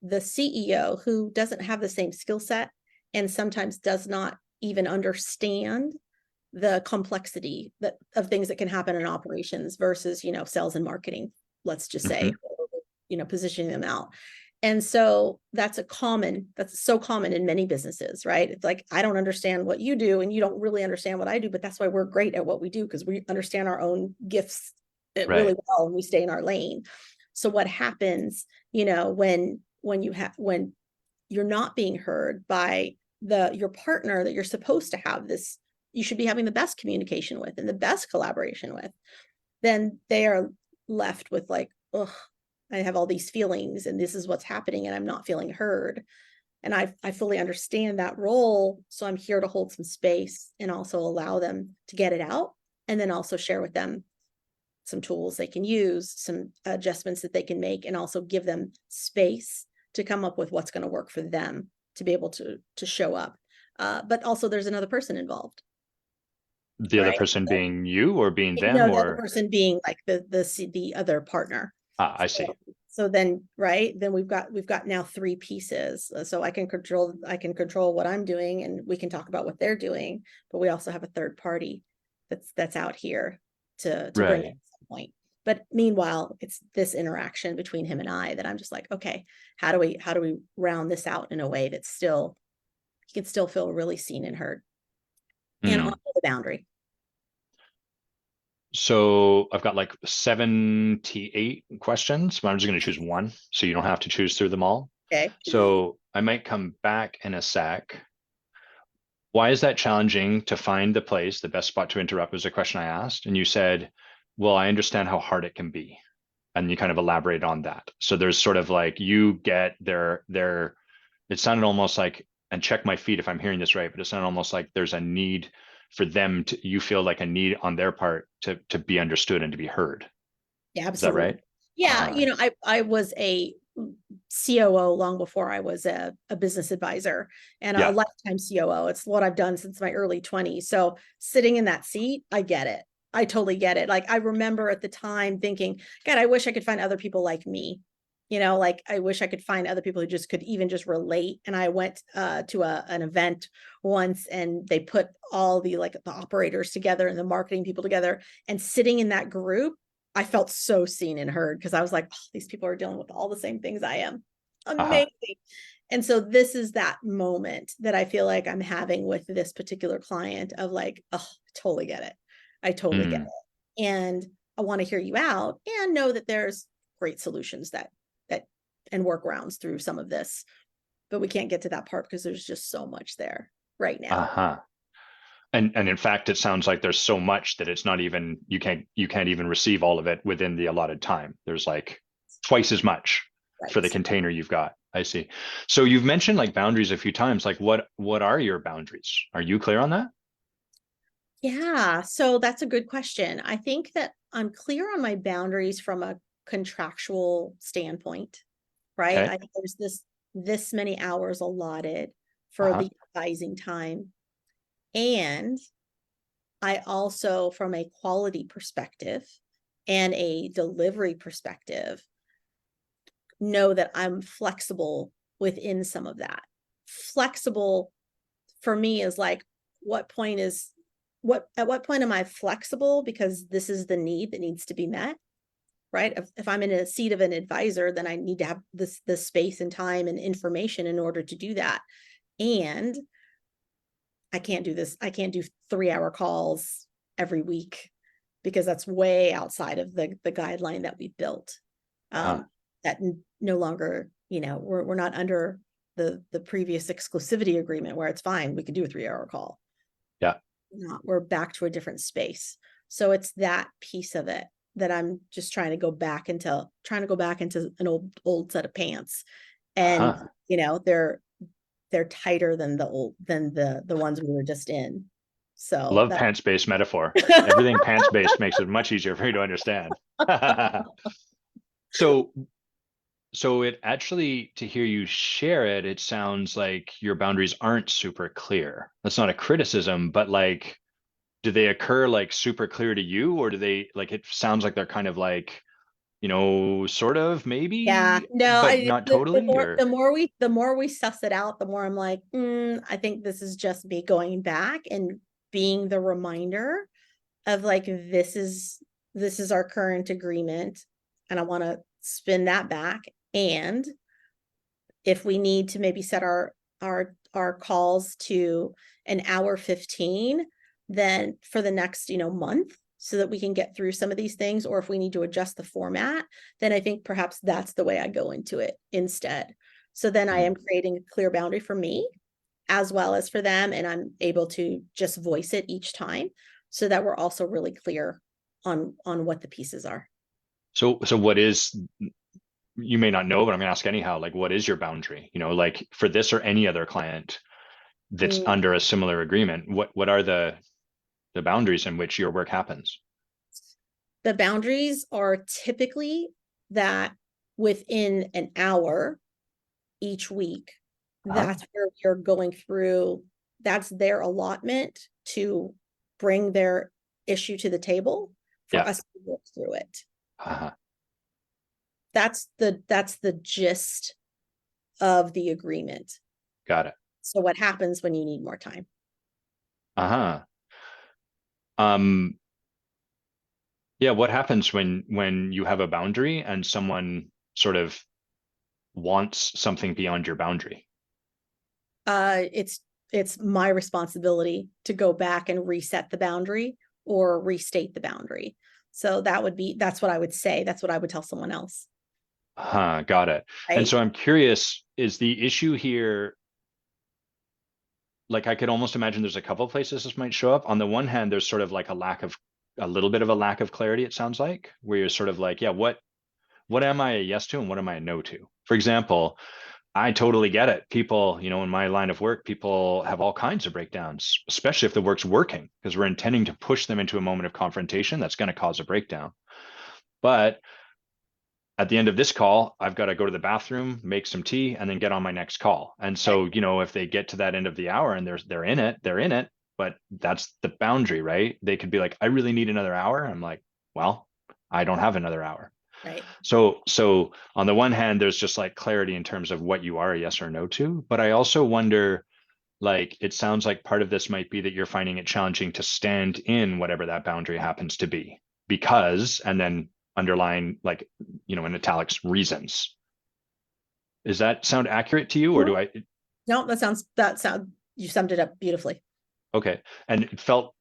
the CEO who doesn't have the same skill set and sometimes does not even understand the complexity of things that can happen in operations versus, sales and marketing, let's just say, Mhm. positioning them out. And so that's so common in many businesses, right? It's like, I don't understand what you do and you don't really understand what I do, but that's why we're great at what we do, because we understand our own gifts really Right. well and we stay in our lane. So what happens, when you're not being heard by your partner that you're supposed to have this, you should be having the best communication with and the best collaboration with, then they are left with like, oh, I have all these feelings and this is what's happening and I'm not feeling heard. And I fully understand that role. So I'm here to hold some space and also allow them to get it out, and then also share with them some tools they can use, some adjustments that they can make, and also give them space to come up with what's going to work for them to be able to show up. But also there's another person involved, The other right? person being you or being them, No, the other or person being like the other partner. I see. So then, right, then we've got now three pieces. So I can control what I'm doing and we can talk about what they're doing, but we also have a third party that's out here to bring it Right. at some point. But meanwhile, it's this interaction between him and I that I'm just like, okay, how do we round this out in a way that's still, he can still feel really seen and heard and Mm. honor the boundary. So I've got like 78 questions, but I'm just going to choose one, so you don't have to choose through them all. Okay. So I might come back in a sec. Why is that challenging to find the place? The best spot to interrupt was a question I asked, and you said, well, I understand how hard it can be. And you kind of elaborate on that. So there's sort of like, you get their it sounded almost like, and check my feet if I'm hearing this right, but it sounded almost like there's a need for them to, you feel like a need on their part to be understood and to be heard. Yeah, Is that absolutely. right? Yeah, Uh, I was a COO long before I was a business advisor and a yeah. lifetime COO. It's what I've done since my early 20s. So sitting in that seat, I get it. I totally get it. Like I remember at the time thinking, God, I wish I could find other people like me. Like I wish I could find other people who just could even just relate. And I went to an event once and they put all the operators together and the marketing people together, and sitting in that group, I felt so seen and heard because I was like, oh, these people are dealing with all the same things I am. Uh-huh. Amazing. And so this is that moment that I feel like I'm having with this particular client of like, oh, I totally get it. I totally get Mm. it. And I want to hear you out and know that there's great solutions that and workarounds through some of this. But we can't get to that part because there's just so much there right now. Uh-huh. And in fact, it sounds like there's so much that it's not even, you can't even receive all of it within the allotted time. There's like twice as much for the Right. container you've got. I see. So you've mentioned like boundaries a few times. Like what are your boundaries? Are you clear on that? Yeah, so that's a good question. I think that I'm clear on my boundaries from a contractual standpoint, right? Okay. I think there's this many hours allotted for Uh-huh. the advising time. And I also, from a quality perspective and a delivery perspective, know that I'm flexible within some of that. Flexible for me is like, at what point am I flexible because this is the need that needs to be met, right? If I'm in a seat of an advisor, then I need to have this space and time and information in order to do that. And I can't do this. I can't do 3-hour calls every week because that's way outside of the guideline that we built. Uh-huh. That no longer, we're not under the previous exclusivity agreement where it's fine. We can do a 3-hour call. Yeah. Not, we're back to a different space. So it's that piece of it that I'm just trying to go back into an old set of pants. And Uh-huh. they're tighter than the ones we were just in. So Love that pants-based metaphor. Everything pants-based makes it much easier for you to understand. So so it actually, to hear you share it, it sounds like your boundaries aren't super clear. That's not a criticism, but like, do they occur like super clear to you, or do they like, it sounds like they're kind of like, sort of yeah, maybe, no, but not the totally, more or the more we suss it out, the more I'm like, I think this is just me going back and being the reminder of like, this is our current agreement, and I want to spin that back. And if we need to maybe set our calls to an hour 15, then for the next, month, so that we can get through some of these things, or if we need to adjust the format, then I think perhaps that's the way I go into it instead. So then I am creating a clear boundary for me as well as for them, and I'm able to just voice it each time so that we're also really clear on what the pieces are. So what is, you may not know, but I'm gonna ask anyhow, like, what is your boundary? Like for this or any other client that's under a similar agreement, what are the boundaries in which your work happens? The boundaries are typically that within an hour each week, that's where we're going through, that's their allotment to bring their issue to the table for Yeah. us to work through it. Uh-huh. That's the gist of the agreement. Got it. So what happens when you need more time? Uh-huh. Yeah, what happens when you have a boundary and someone sort of wants something beyond your boundary? It's my responsibility to go back and reset the boundary or restate the boundary. So that's what I would say. That's what I would tell someone else. Got it. And Right? so I'm curious, is the issue here, like I could almost imagine there's a couple of places this might show up. On the one hand, there's sort of like a little bit of a lack of clarity, it sounds like, where you're sort of like, yeah, what am I a yes to and what am I a no to? For example, I totally get it. People, in my line of work, people have all kinds of breakdowns, especially if the work's working, because we're intending to push them into a moment of confrontation that's going to cause a breakdown. But at the end of this call, I've got to go to the bathroom, make some tea, and then get on my next call. And so, if they get to that end of the hour and they're in it, but that's the boundary, right? They could be like, I really need another hour. I'm like, well, I don't have another hour. Right. So on the one hand, there's just like clarity in terms of what you are a yes or no to. But I also wonder, like, it sounds like part of this might be that you're finding it challenging to stand in whatever that boundary happens to be, because, and then underline, like, in italics, reasons. Does that sound accurate to you, or do I? No, you summed it up beautifully. Okay. And it felt,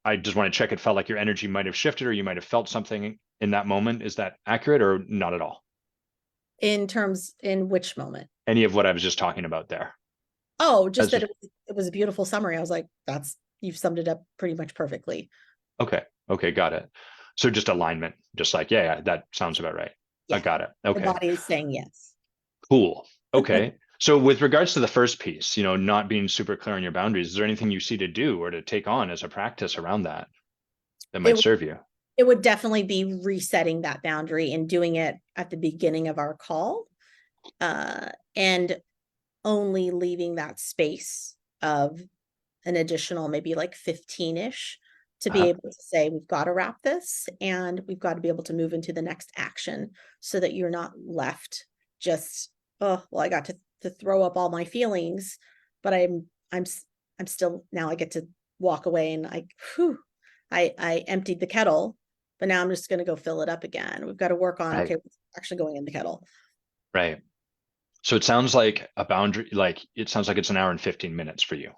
I just want to check, it felt like your energy might have shifted, or you might have felt something in that moment. Is that accurate or not at all? In which moment? Any of what I was just talking about there. Oh, just that it was a beautiful summary. I was like, you've summed it up pretty much perfectly. Okay, got it. So just alignment, just like, yeah, that sounds about right. Yeah. I got it. The Okay, body is saying yes. cool. Okay. So with regards to the first piece, not being super clear on your boundaries, is there anything you see to do or to take on as a practice around that might serve you? It would definitely be resetting that boundary and doing it at the beginning of our call, and only leaving that space of an additional maybe like 15-ish to be able to say, we've got to wrap this and we've got to be able to move into the next action, so that you're not left just, oh, well, I got to throw up all my feelings, but I'm still, now I get to walk away and I emptied the kettle, but now I'm just going to go fill it up again. We've got to work on, okay, what's actually going in the kettle. Right. So it sounds like a boundary, like it sounds like it's an hour and 15 minutes for you.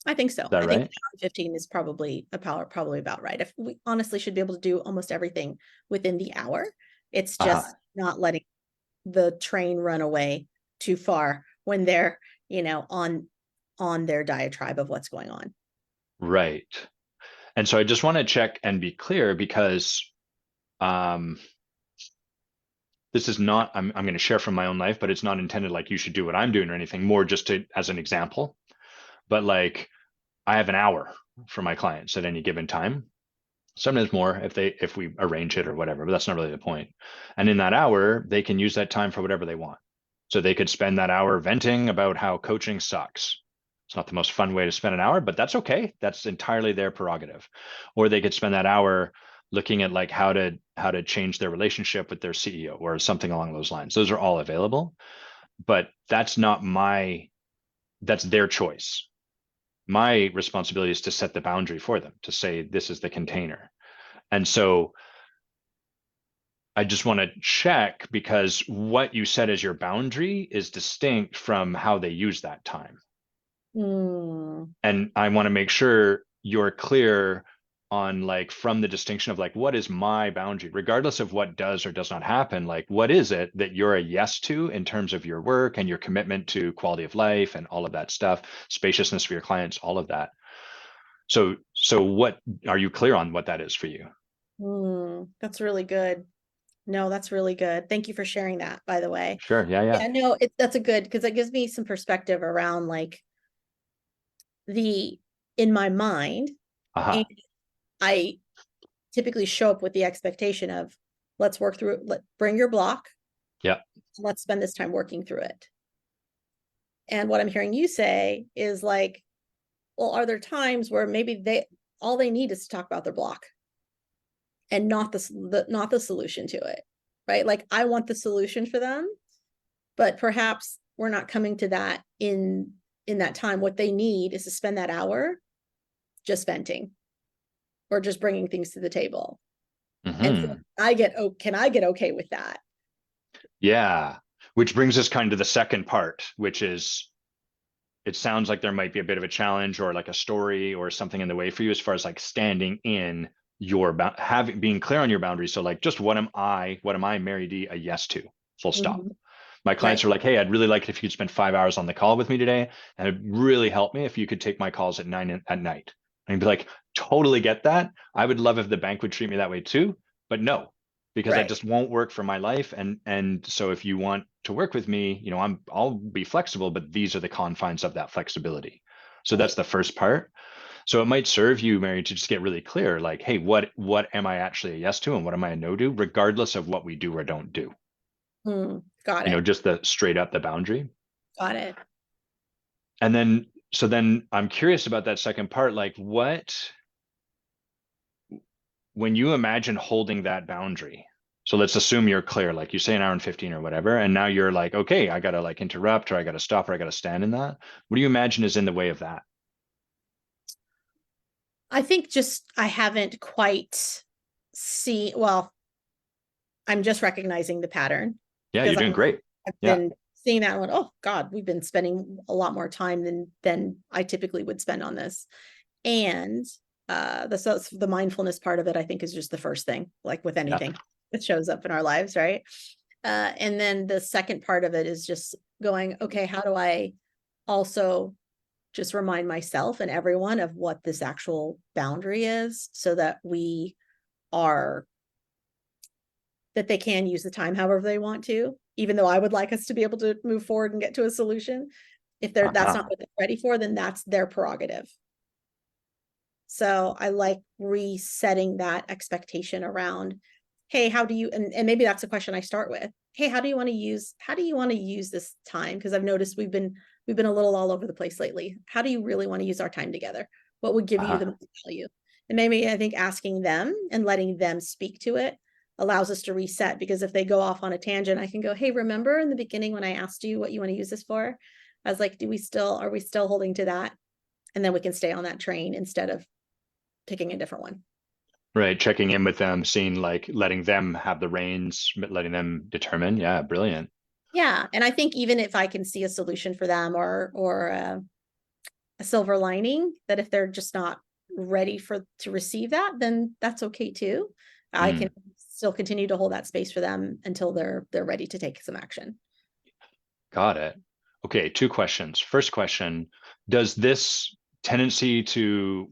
I think so. Is that I right? think 15 is probably about right. If we honestly should be able to do almost everything within the hour, it's just not letting the train run away too far when they're, on their diatribe of what's going on. Right. And so I just want to check and be clear, because this is not, I'm going to share from my own life, but it's not intended like you should do what I'm doing or anything, more just as an example. But like, I have an hour for my clients at any given time, sometimes more if we arrange it or whatever, but that's not really the point. And in that hour, they can use that time for whatever they want. So they could spend that hour venting about how coaching sucks. It's not the most fun way to spend an hour, but that's okay. That's entirely their prerogative. Or they could spend that hour looking at like how to change their relationship with their CEO or something along those lines. Those are all available, but that's their choice. my responsibility is to set the boundary for them, to say, this is the container. And so I just want to check, because what you set as your boundary is distinct from how they use that time. Mm, And I want to make sure you're clear on, like, from the distinction of, like, what is my boundary, regardless of what does or does not happen, like, what is it that you're a yes to in terms of your work and your commitment to quality of life and all of that stuff, spaciousness for your clients, all of that. So what are you clear on what that is for you? that's really good. No, that's really good. Thank you for sharing that, by the way. Sure. Yeah. Yeah. Yeah, no, that's a good, because it gives me some perspective around like in my mind, Uh-huh. and I typically show up with the expectation of, let's work through it, bring your block, Yeah. let's spend this time working through it. And what I'm hearing you say is like, well, are there times where maybe all they need is to talk about their block and not the solution to it, right? Like, I want the solution for them, but perhaps we're not coming to that in that time. What they need is to spend that hour just venting or just bringing things to the table. And so Hmm. can I get okay with that? Yeah. Which brings us kind of to the second part, which is, it sounds like there might be a bit of a challenge or like a story or something in the way for you, as far as like standing in your being clear on your boundaries. So like, just what am I, Mary Dee, a yes to? Full stop. Mhm. My clients Right. are like, hey, I'd really like it if you'd spend 5 hours on the call with me today. And it'd really help me if you could take my calls at 9 at night. And I'd be like, totally get that. I would love if the bank would treat me that way too, but no, because that Right. just won't work for my life. And so if you want to work with me, I'll be flexible, but these are the confines of that flexibility. So that's Right. the first part. So it might serve you, Mary, to just get really clear, like, hey, what am I actually a yes to, and what am I a no to, regardless of what we do or don't do. Got it. Just the straight up the boundary. Got it. And then I'm curious about that second part, like, when you imagine holding that boundary, so let's assume you're clear, like you say an hour and 15 or whatever, and now you're like, okay, I gotta like interrupt, or I gotta stop, or I gotta stand in that. What do you imagine is in the way of that? I think just I haven't quite well, I'm just recognizing the pattern Yeah, because you're doing great. I've Yeah. been seeing that and went, oh God, we've been spending a lot more time than I typically would spend on this. And the mindfulness part of it, I think, is just the first thing, like with Yeah. anything that shows up in our lives, right? And then the second part of it is just going, okay, how do I also just remind myself and everyone of what this actual boundary is, so that they can use the time however they want to, even though I would like us to be able to move forward and get to a solution. If that's not Uh-huh. what they're ready for, then that's their prerogative. So I like resetting that expectation around, hey, how do you, and maybe that's a question I start with. Hey, how do you want to use this time? Because I've noticed we've been a little all over the place lately. How do you really want to use our time together? What would give you the Uh-huh. most value? And maybe I think asking them and letting them speak to it allows us to reset, because if they go off on a tangent, I can go, hey, remember in the beginning when I asked you what you want to use this for? I was like, are we still holding to that? And then we can stay on that train instead of picking a different one. Right. Checking in with them, seeing, like, letting them have the reins, letting them determine. Yeah, brilliant. Yeah. And I think even if I can see a solution for them, or a silver lining, that if they're just not ready to receive that, then that's okay too. I can Mm. still continue to hold that space for them until they're ready to take some action. Got it. Okay, two questions. First question, does this tendency to,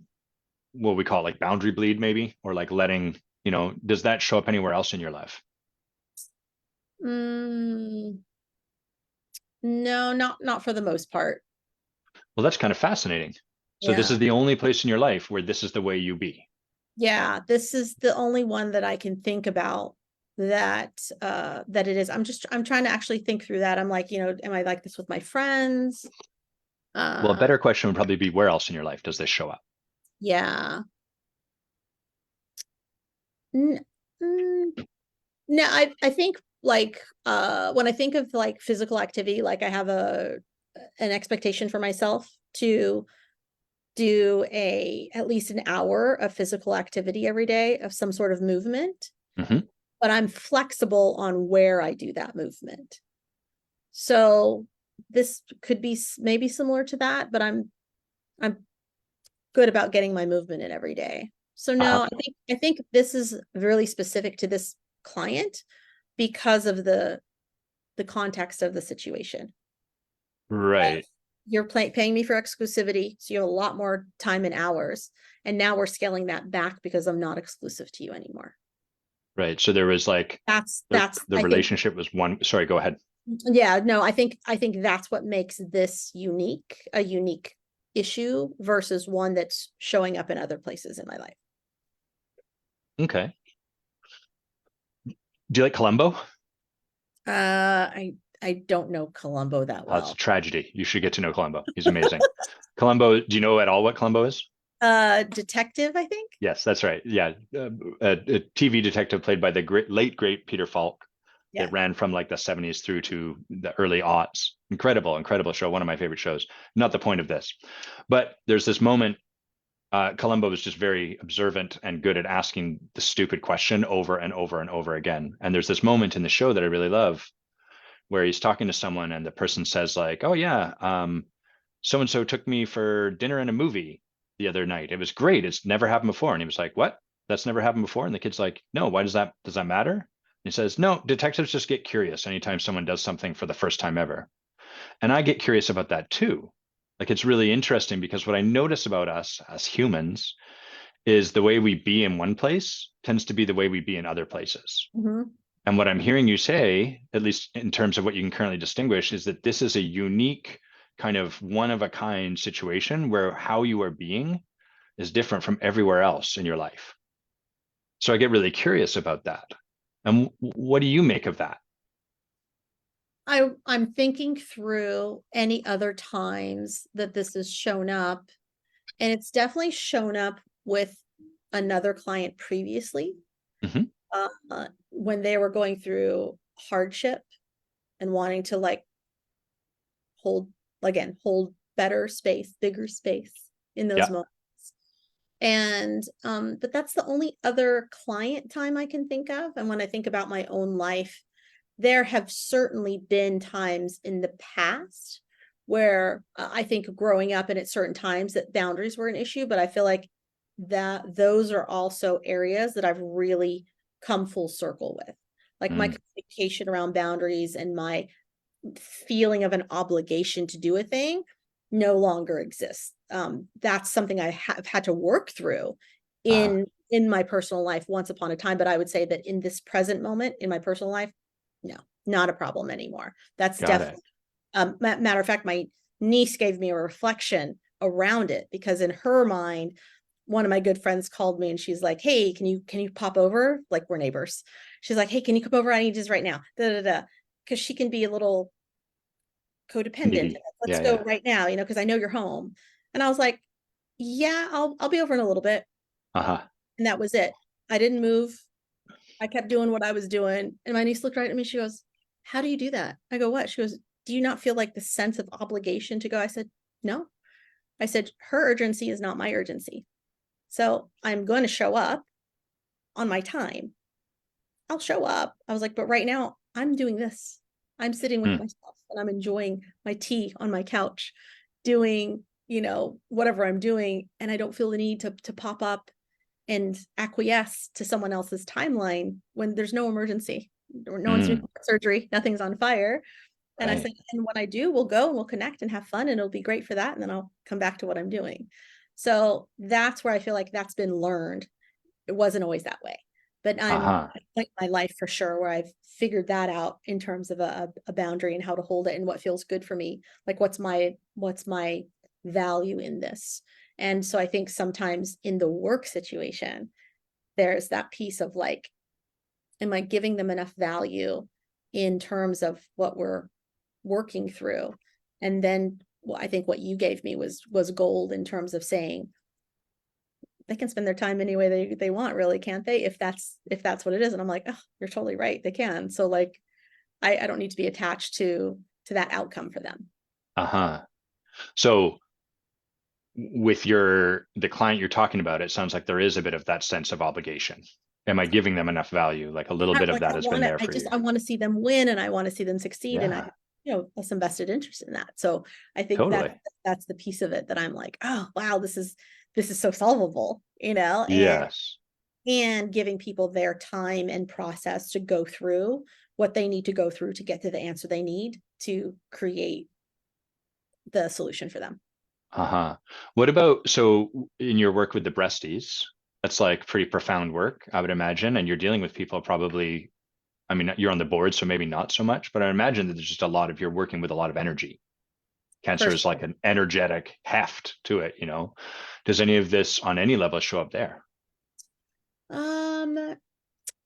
what we call like boundary bleed, maybe, or like letting, does that show up anywhere else in your life? Mm, no, not for the most part. Well, that's kind of fascinating. So this Yeah. is the only place in your life where this is the way you be. Yeah, this is the only one that I can think about that it is. I'm trying to actually think through that. I'm like, am I like this with my friends? Well, a Uh better question would probably be, where else in your life does this show up? yeah. N- mm, no, I think like when I think of like physical activity, like I have an expectation for myself to do at least an hour of physical activity every day of some sort of movement, Mhm. but I'm flexible on where I do that movement. So this could be maybe similar to that, but I'm good about getting my movement in every day. So Uh-huh. no, I think this is really specific to this client because of the context of the situation. Right. You're paying me for exclusivity, so you have a lot more time and hours. And now we're scaling that back because I'm not exclusive to you anymore. Right. So there was like the I think, relationship was one. Sorry, go ahead. yeah, no, I think that's what makes this a unique issue versus one that's showing up in other places in my life. Okay. Do you like Columbo? I don't know Columbo that It's a well. tragedy. You should get to know Columbo. He's amazing. Columbo, do you know at all what Columbo is? Detective, I think. Yes, that's right. Yeah. A TV detective played by the late, great Peter Falk Yeah. that ran from like the 70s through to the early aughts. Incredible, incredible show. One of my favorite shows. Not the point of this. But there's this moment. Columbo was just very observant and good at asking the stupid question over and over and over again. And there's this moment in the show that I really love where he's talking to someone and the person says like, "Oh yeah, so and so took me for dinner and a movie the other night. It was great. It's never happened before." And he was like, "What? That's never happened before?" And the kid's like, "No, why does that matter?" And he says, "No, detectives just get curious anytime someone does something for the first time ever." And I get curious about that too. Like it's really interesting because what I notice about us as humans is the way we be in one place tends to be the way we be in other places. Mhm. And what I'm hearing you say, at least in terms of what you can currently distinguish, is that this is a unique kind of one of a kind situation where how you are being is different from everywhere else in your life. So I get really curious about that. And what do you make of that? I'm thinking through any other times that this has shown up, and it's definitely shown up with another client previously, Hmm. when they were going through hardship and wanting to like hold hold better space, bigger space in those Yeah. moments. And but that's the only other client time I can think of. And when I think about my own life, there have certainly been times in the past where I think growing up and at certain times that boundaries were an issue, but I feel like that those are also areas that I've really come full circle with. Like my Mm. communication around boundaries and my feeling of an obligation to do a thing no longer exists. That's something I have had to work through Uh-huh. in my personal life once upon a time, but I would say that in this present moment in my personal life, no, not a problem anymore. That's Got it. definitely matter of fact, my niece gave me a reflection around it because in her mind, one of my good friends called me and she's like, "Hey, can you pop over? Like we're neighbors." She's like, "Hey, can you come over? I need this right now." Da da da. Because she can be a little codependent. Needy. Let's Yeah, go yeah. right now, because I know you're home. And I was like, "Yeah, I'll be over in a little bit." Uh-huh. And that was it. I didn't move. I kept doing what I was doing. And my niece looked right at me. She goes, "How do you do that?" I go, "What?" She goes, "Do you not feel like the sense of obligation to go?" I said, "No." I said, "Her urgency is not my urgency. So I'm going to show up on my time. I'll show up." I was like, "But right now I'm doing this. I'm sitting with Mm. myself and I'm enjoying my tea on my couch, doing, whatever I'm doing. And I don't feel the need to pop up and acquiesce to someone else's timeline when there's no emergency. No one's doing Mm. surgery, nothing's on fire." And I Right. said, "And when I do, we'll go and we'll connect and have fun and it'll be great for that. And then I'll come back to what I'm doing." So that's where I feel like that's been learned. It wasn't always that way, but I'm Uh-huh. at a point in my life for sure where I've figured that out in terms of a boundary and how to hold it and what feels good for me. Like what's my value in this? And so I think sometimes in the work situation, there's that piece of like, am I giving them enough value in terms of what we're working through? And then I think what you gave me was gold in terms of saying they can spend their time any way they want, really, can't they? If that's what it is. And I'm like, "Oh, you're totally right. They can." So like I don't need to be attached to that outcome for them. Uh-huh. So with the client you're talking about, it sounds like there is a bit of that sense of obligation. Am I giving them enough value? Like a little Yeah, bit of like that has been there I for just you. I want to see them win and I want to see them succeed. And I Yeah, have, some vested interest in that. So I think totally. that's the piece of it that I'm like, oh wow, this is so solvable, Yes. and giving people their time and process to go through what they need to go through to get to the answer they need to create the solution for them. Uh-huh. What about, so in your work with the breasties, that's like pretty profound work, I would imagine. And you're dealing with people probably, I mean, you're on the board, so maybe not so much, but I imagine that there's just a lot of, you're working with a lot of energy. Cancer For is like sure. an energetic heft to it, Does any of this on any level show up there? Um,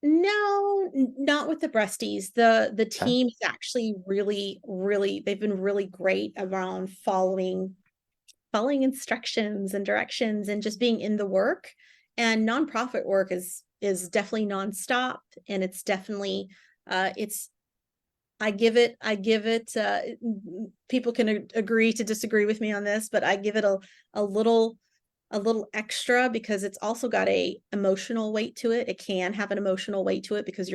no, not with the breasties. The Okay. team is actually really, really, they've been really great around following instructions and directions and just being in the work. And nonprofit work is definitely nonstop, and it's definitely it's I give it people can agree to disagree with me on this, but I give it a little a little extra because it's also got a emotional weight to it. It can have an emotional weight to it because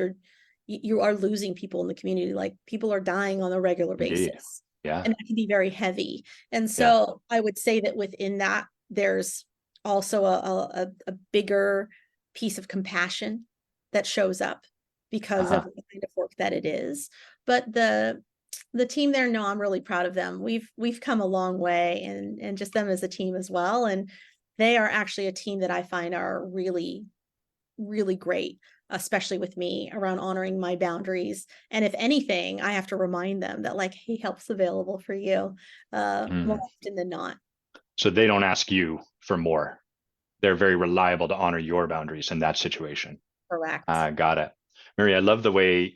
you are losing people in the community. Like people are dying on a regular Indeed. basis. Yeah. And that can be very heavy. And Yeah. so I would say that within that, there's also a bigger piece of compassion that shows up because of Uh-huh. the kind of work that it is. But the team there, no, I'm really proud of them. We've come a long way, and just them as a team as well. And they are actually a team that I find are really, really great, especially with me around honoring my boundaries. And if anything, I have to remind them that like, hey, help's available for you, more Mm. often than not. So they don't ask you for more. They're very reliable to honor your boundaries in that situation. Correct. Got it. Mary, I love the way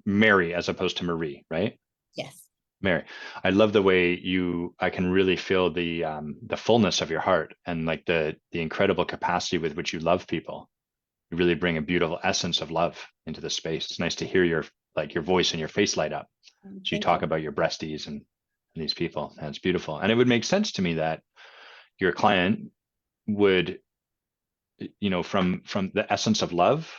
Mary as opposed to Marie, right? Yes. Mary, I love the way I can really feel the fullness of your heart and like the incredible capacity with which you love people. You really bring a beautiful essence of love into the space. It's nice to hear your voice and your face light up. So you Thank talk you. about your breasties and these people. That's beautiful. And it would make sense to me that your client would, from the essence of love,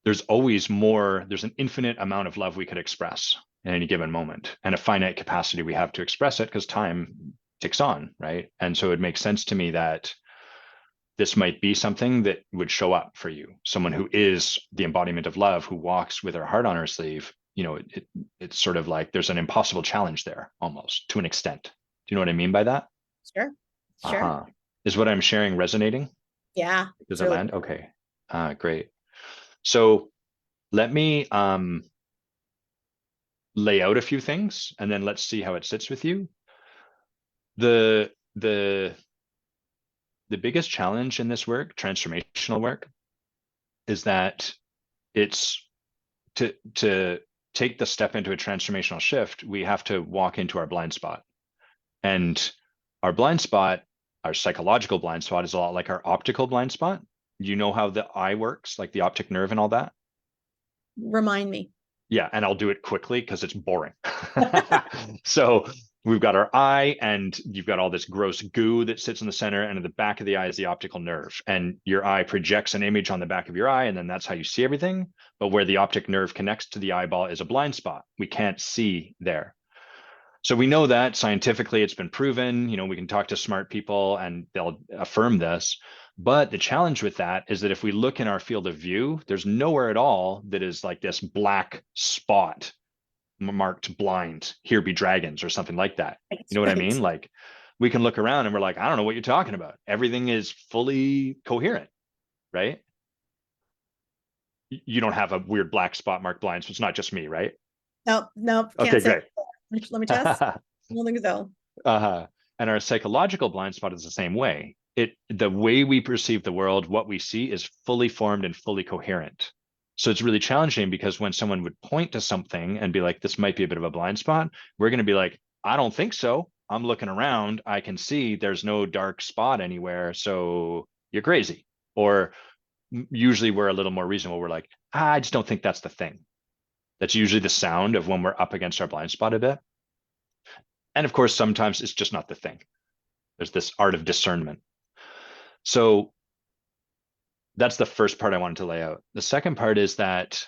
there's always more, there's an infinite amount of love we could express in any given moment and a finite capacity we have to express it because time ticks on, right? And so it makes sense to me that this might be something that would show up for you. Someone who is the embodiment of love, who walks with her heart on her sleeve, it's sort of like there's an impossible challenge there almost to an extent. Do you know what I mean by that? Sure. Sure. Uh-huh. Is what I'm sharing resonating? Yeah, Does it's it really land? Okay. Great. So let me lay out a few things and then let's see how it sits with you. The the the biggest challenge in this work, transformational work, is that it's to take the step into a transformational shift, we have to walk into our blind spot. And our blind spot, our psychological blind spot, is a lot like our optical blind spot. You know how the eye works, like the optic nerve and all that? remind me. Yeah, and I'll do it quickly because it's boring. So we've got our eye, and you've got all this gross goo that sits in the center, and at the back of the eye is the optical nerve. And your eye projects an image on the back of your eye, and then that's how you see everything. But where the optic nerve connects to the eyeball is a blind spot. We can't see there. So we know that scientifically it's been proven, we can talk to smart people and they'll affirm this. But the challenge with that is that if we look in our field of view, there's nowhere at all that is like this black spot marked blind, here be dragons or something like that. You Right. know what I Right. mean? Like we can look around and we're like, I don't know what you're talking about. Everything is fully coherent, right? You don't have a weird black spot marked blind, so it's not just me, right? Nope. Nope. Okay, Can't say. great. Let me test. I don't think so. Uh-huh. And our psychological blind spot is the same way. The way we perceive the world, what we see is fully formed and fully coherent. So it's really challenging because when someone would point to something and be like, this might be a bit of a blind spot, we're going to be like, I don't think so. I'm looking around. I can see there's no dark spot anywhere. So you're crazy. Or usually we're a little more reasonable. We're like, I just don't think that's the thing. That's usually the sound of when we're up against our blind spot a bit. And of course, sometimes it's just not the thing. There's this art of discernment. So that's the first part I wanted to lay out. The second part is that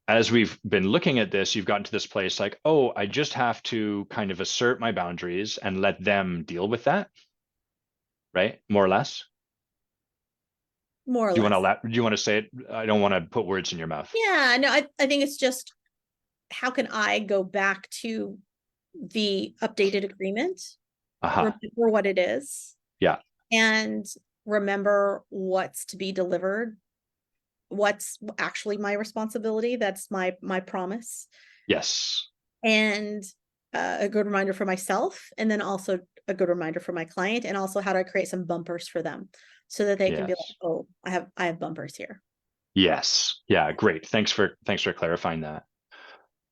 as we've been looking at this, you've gotten to this place like, oh, I just have to kind of assert my boundaries and let them deal with that, right? More or less. More or Do you want less. to do you want to say it? I don't want to put words in your mouth. Yeah, no, I think it's just, how can I go back to the updated agreement, Aha. remember what it is, Yeah. and remember what's to be delivered, what's actually my responsibility, that's my promise, Yes. and a good reminder for myself, and then also a good reminder for my client, and also how to create some bumpers for them so that they can be like, Yes. oh, I have bumpers here. Yes. Yeah. Great. Thanks for clarifying that.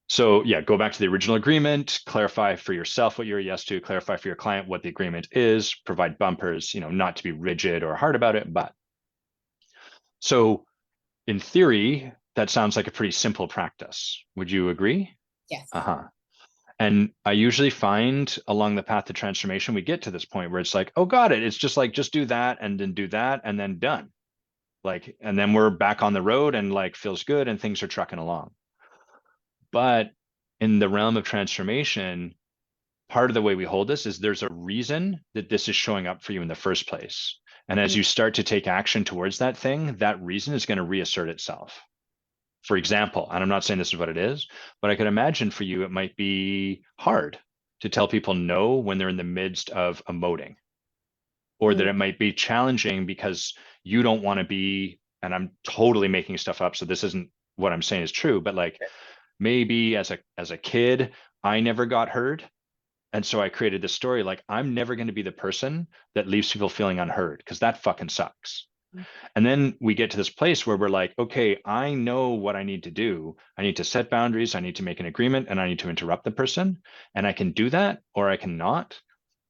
So yeah, go back to the original agreement, clarify for yourself what you're a yes to, clarify for your client what the agreement is, provide bumpers, not to be rigid or hard about it. But so in theory, that sounds like a pretty simple practice. Would you agree? Yes. Uh-huh. And I usually find along the path to transformation, we get to this point where it's like, oh, got it. It's just like, just do that and then do that and then done. Like, and then we're back on the road and like feels good and things are trucking along. But in the realm of transformation, part of the way we hold this is there's a reason that this is showing up for you in the first place. And as you start to take action towards that thing, that reason is going to reassert itself. For example, and I'm not saying this is what it is, but I could imagine for you, it might be hard to tell people no when they're in the midst of emoting, or that Mm. it might be challenging because you don't want to be, and I'm totally making stuff up, so this isn't what I'm saying is true, but like maybe as a kid, I never got heard. And so I created this story like I'm never going to be the person that leaves people feeling unheard because that fucking sucks. And then we get to this place where we're like, okay, I know what I need to do. I need to set boundaries. I need to make an agreement and I need to interrupt the person. And I can do that or I cannot.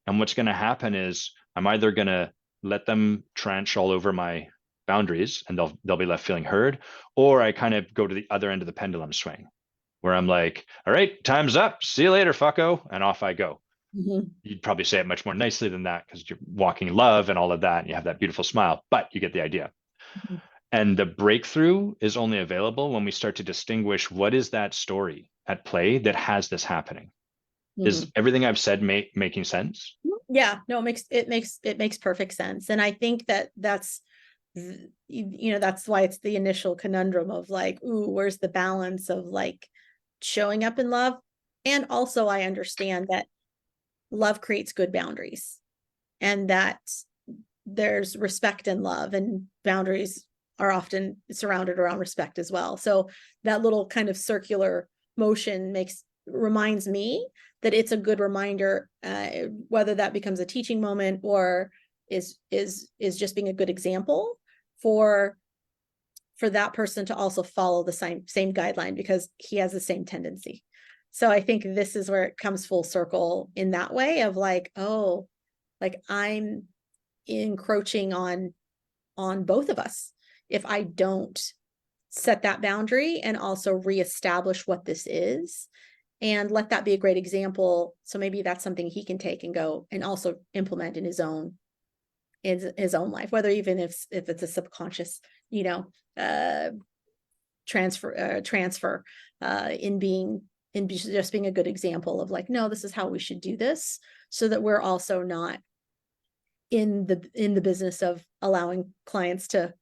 And what's going to happen is I'm either going to let them trench all over my boundaries and they'll be left feeling heard, or I kind of go to the other end of the pendulum swing where I'm like, all right, time's up. See you later, fucko. And off I go. Mhm. You'd probably say it much more nicely than that because you're walking love and all of that. And you have that beautiful smile, but you get the idea. Mhm. And the breakthrough is only available when we start to distinguish what is that story at play that has this happening. Is Mhm. everything I've said making sense? Yeah, no, it makes perfect sense. And I think that's that's why it's the initial conundrum of like, ooh, where's the balance of like showing up in love? And also I understand that love creates good boundaries, and that there's respect and love, and boundaries are often surrounded around respect as well. So that little kind of circular motion reminds me that it's a good reminder, whether that becomes a teaching moment or is just being a good example for that person to also follow the same guideline because he has the same tendency. So I think this is where it comes full circle in that way of like, oh, like I'm encroaching on both of us if I don't set that boundary and also reestablish what this is and let that be a great example. So maybe that's something he can take and go and also implement in his own life, whether even if it's a subconscious, uh transfer in just being a good example of like, no, this is how we should do this, so that we're also not in the business of allowing clients to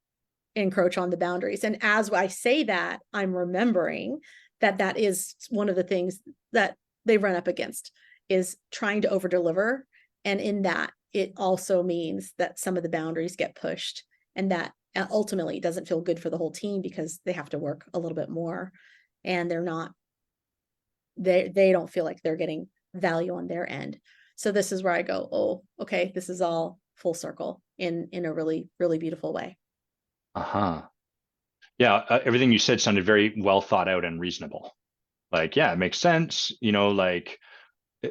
encroach on the boundaries. And as I say that, I'm remembering that that is one of the things that they run up against, is trying to over deliver. And in that, it also means that some of the boundaries get pushed, and that ultimately doesn't feel good for the whole team because they have to work a little bit more, and they don't feel like they're getting value on their end. So this is where I go, oh, okay, this is all full circle in a really, really beautiful way. Uh-huh. Yeah, everything you said sounded very well thought out and reasonable. Like, yeah, it makes sense. Like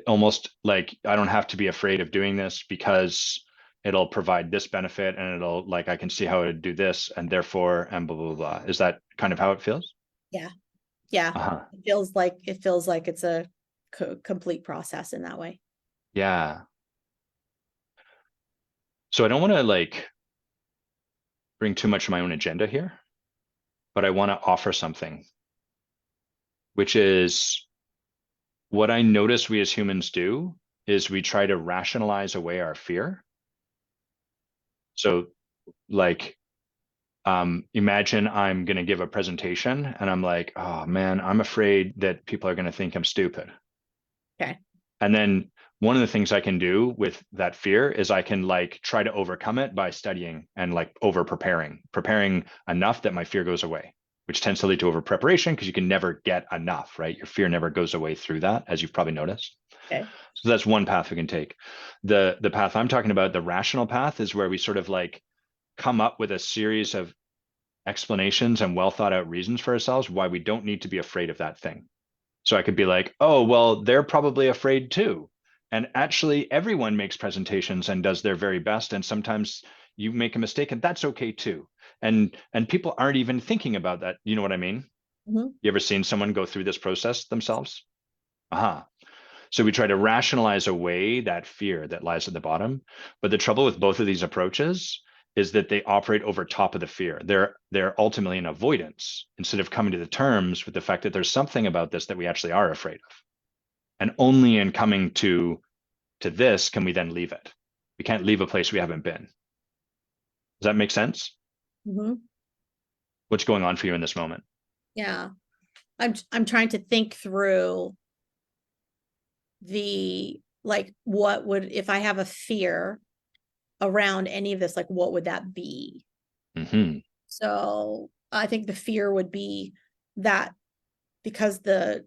almost like I don't have to be afraid of doing this because it'll provide this benefit and it'll like I can see how it would do this and therefore and blah blah blah. Is that kind of how it feels? Yeah. Yeah. Uh-huh. It feels like it's a complete process in that way. Yeah. So I don't want to like bring too much of my own agenda here, but I want to offer something, which is what I notice we as humans do is we try to rationalize away our fear. So like imagine I'm going to give a presentation and I'm like, oh man, I'm afraid that people are going to think I'm stupid. Okay. And then one of the things I can do with that fear is I can like try to overcome it by studying and like over preparing enough that my fear goes away, which tends to lead to over preparation because you can never get enough, right? Your fear never goes away through that, as you've probably noticed. Okay. So that's one path we can take. The path I'm talking about, the rational path, is where we sort of like come up with a series of explanations and well thought out reasons for ourselves why we don't need to be afraid of that thing. So I could be like, oh, well, they're probably afraid too. And actually, everyone makes presentations and does their very best. And sometimes you make a mistake, and that's okay too. And people aren't even thinking about that. You know what I mean? Mm-hmm. You ever seen someone go through this process themselves? Uh-huh. So we try to rationalize away that fear that lies at the bottom. But the trouble with both of these approaches is that they operate over top of the fear. They're ultimately an avoidance instead of coming to the terms with the fact that there's something about this that we actually are afraid of. And only in coming to this can we then leave it. We can't leave a place we haven't been. Does that make sense? Mm-hmm. What's going on for you in this moment? Yeah. I'm trying to think through the like what would if I have a fear around any of this, like what would that be? Mm-hmm. So I think the fear would be that because the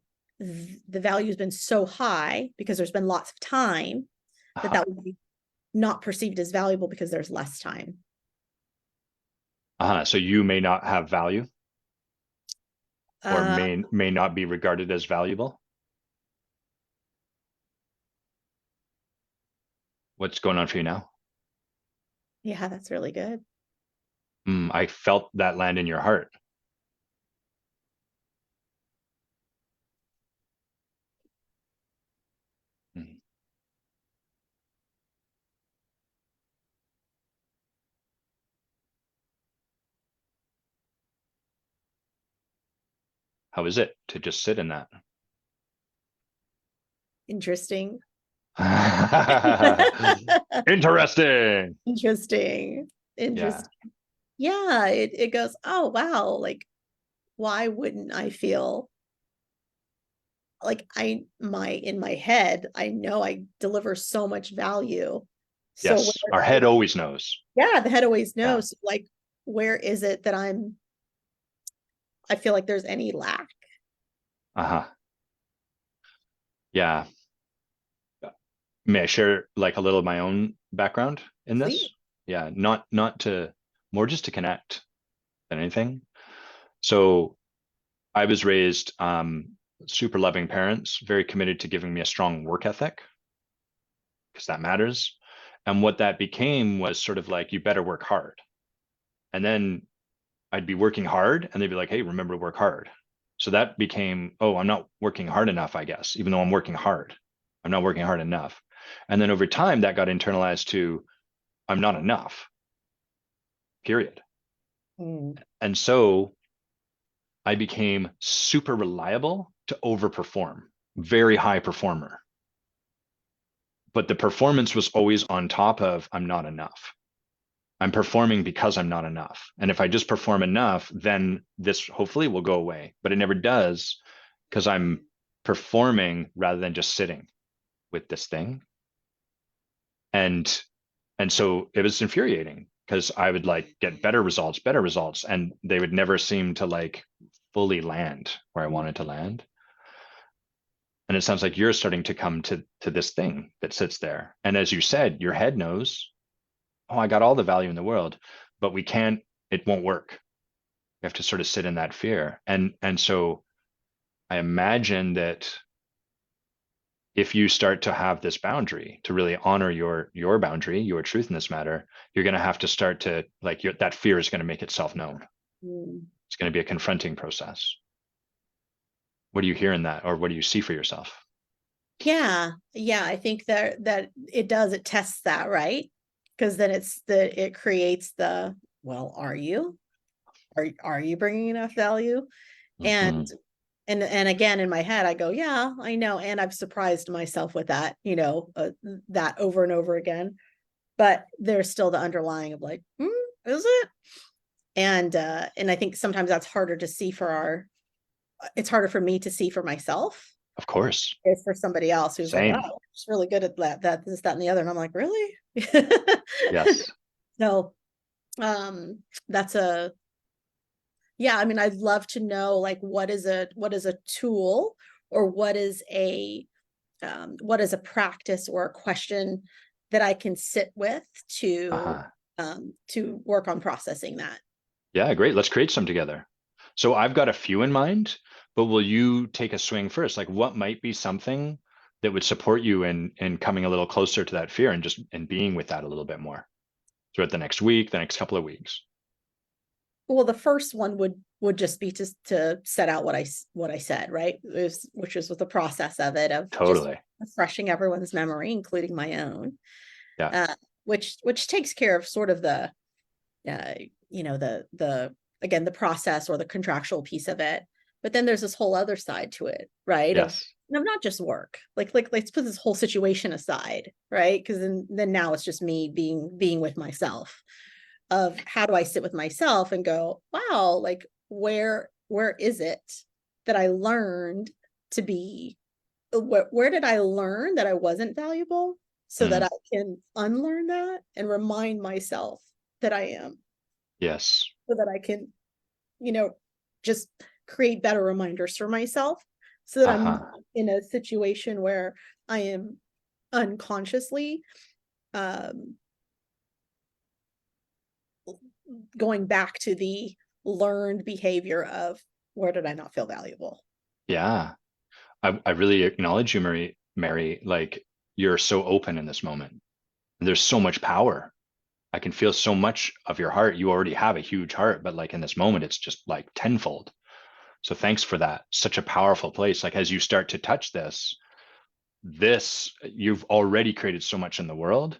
value has been so high because there's been lots of time that Uh-huh. that would be not perceived as valuable because there's less time. Uh-huh. So you may not have value or Uh, may not be regarded as valuable. What's going on for you now? yeah, that's really good. I felt that land in your heart. Mm. How is it to just sit in that? Interesting. Interesting. Interesting. Yeah. Interesting. Yeah, it goes, oh wow, like why wouldn't I feel like in my head, I know I deliver so much value. So Yes. Our head always knows. yeah, the head always Yeah. knows like where is it that I feel like there's any lack. Uh-huh. Yeah. May I share like a little of my own background in Please. this? Yeah, not to more just to connect than anything. So I was raised super loving parents, very committed to giving me a strong work ethic because that matters. And what that became was sort of like, you better work hard. And then I'd be working hard and they'd be like, hey, remember to work hard. So that became, oh, I'm not working hard enough, I guess, even though I'm working hard. I'm not working hard enough. And then over time, that got internalized to, I'm not enough, period. Mm. And so I became super reliable to overperform, very high performer. But the performance was always on top of, I'm not enough. I'm performing because I'm not enough. And if I just perform enough, then this hopefully will go away. But it never does because I'm performing rather than just sitting with this thing. And and so it was infuriating because I would like get better results, and they would never seem to like fully land where I wanted to land. And it sounds like you're starting to come to this thing that sits there. And as you said, your head knows, oh, I got all the value in the world, but we can't, it won't work. You have to sort of sit in that fear. And so I imagine that if you start to have this boundary to really honor your boundary, your truth in this matter, you're going to have to start to like that fear is going to make itself known. Mm. It's going to be a confronting process. What do you hear in that, or what do you see for yourself? Yeah, I think that it does, it tests that, right? Because then it creates the, well, are you bringing enough value? And Mhm. and again, in my head, I go, yeah, I know, and I've surprised myself with that, that over and over again. But there's still the underlying of like, is it? And I think sometimes that's harder to see it's harder for me to see for myself Of course. if for somebody else who's like, Same. oh, it's really good at that, this, that, and the other. And I'm like, really? Yes. So, that's yeah, I mean, I'd love to know like what is a tool, or what is a practice or a question that I can sit with Uh-huh. to work on processing that. Yeah, great. Let's create some together. So I've got a few in mind, but will you take a swing first? Like what might be something that would support you in coming a little closer to that fear and just and being with that a little bit more throughout the next week, the next couple of weeks? Well, the first one would just be to set out what I said, right? Which is with the process of it, of just Totally. refreshing everyone's memory, including my own, Yeah. uh, which takes care of sort of uh, the again, the process or the contractual piece of it. But then there's this whole other side to it, right? Yes. Of not just work. Like let's put this whole situation aside, right? Because then now it's just me being with myself, of how do I sit with myself and go, wow, like where is it that I learned to be, where did I learn that I wasn't valuable, so that Mm. I can unlearn that and remind myself that I am, Yes. so that I can, you know, just create better reminders for myself, so that I'm not Uh-huh. in a situation where I am unconsciously um going back to the learned behavior of, where did I not feel valuable? Yeah. I really acknowledge you, Mary, like you're so open in this moment. There's so much power. I can feel so much of your heart. You already have a huge heart, but like in this moment, it's just like tenfold. So thanks for that. Such a powerful place. Like as you start to touch this, you've already created so much in the world,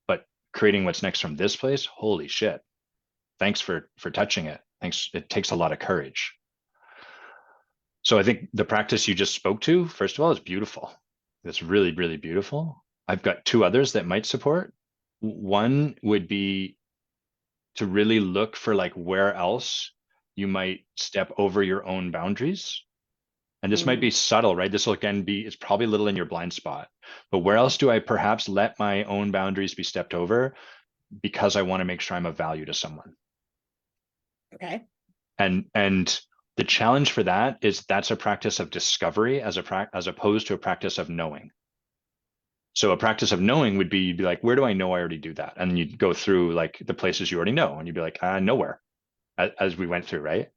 but creating what's next from this place, holy shit. Thanks for touching it. Thanks. It takes a lot of courage. So I think the practice you just spoke to, first of all, is beautiful. It's really, really beautiful. I've got two others that might support. One would be to really look for like where else you might step over your own boundaries. And this might Mm, be subtle, right? This will again be, it's probably a little in your blind spot. But where else do I perhaps let my own boundaries be stepped over because I want to make sure I'm of value to someone? okay. And the challenge for that is that's a practice of discovery as opposed to a practice of knowing. So a practice of knowing would be you'd be like, where do I know I already do that? And you'd go through like the places you already know, and you'd be like, nowhere, as we went through, right?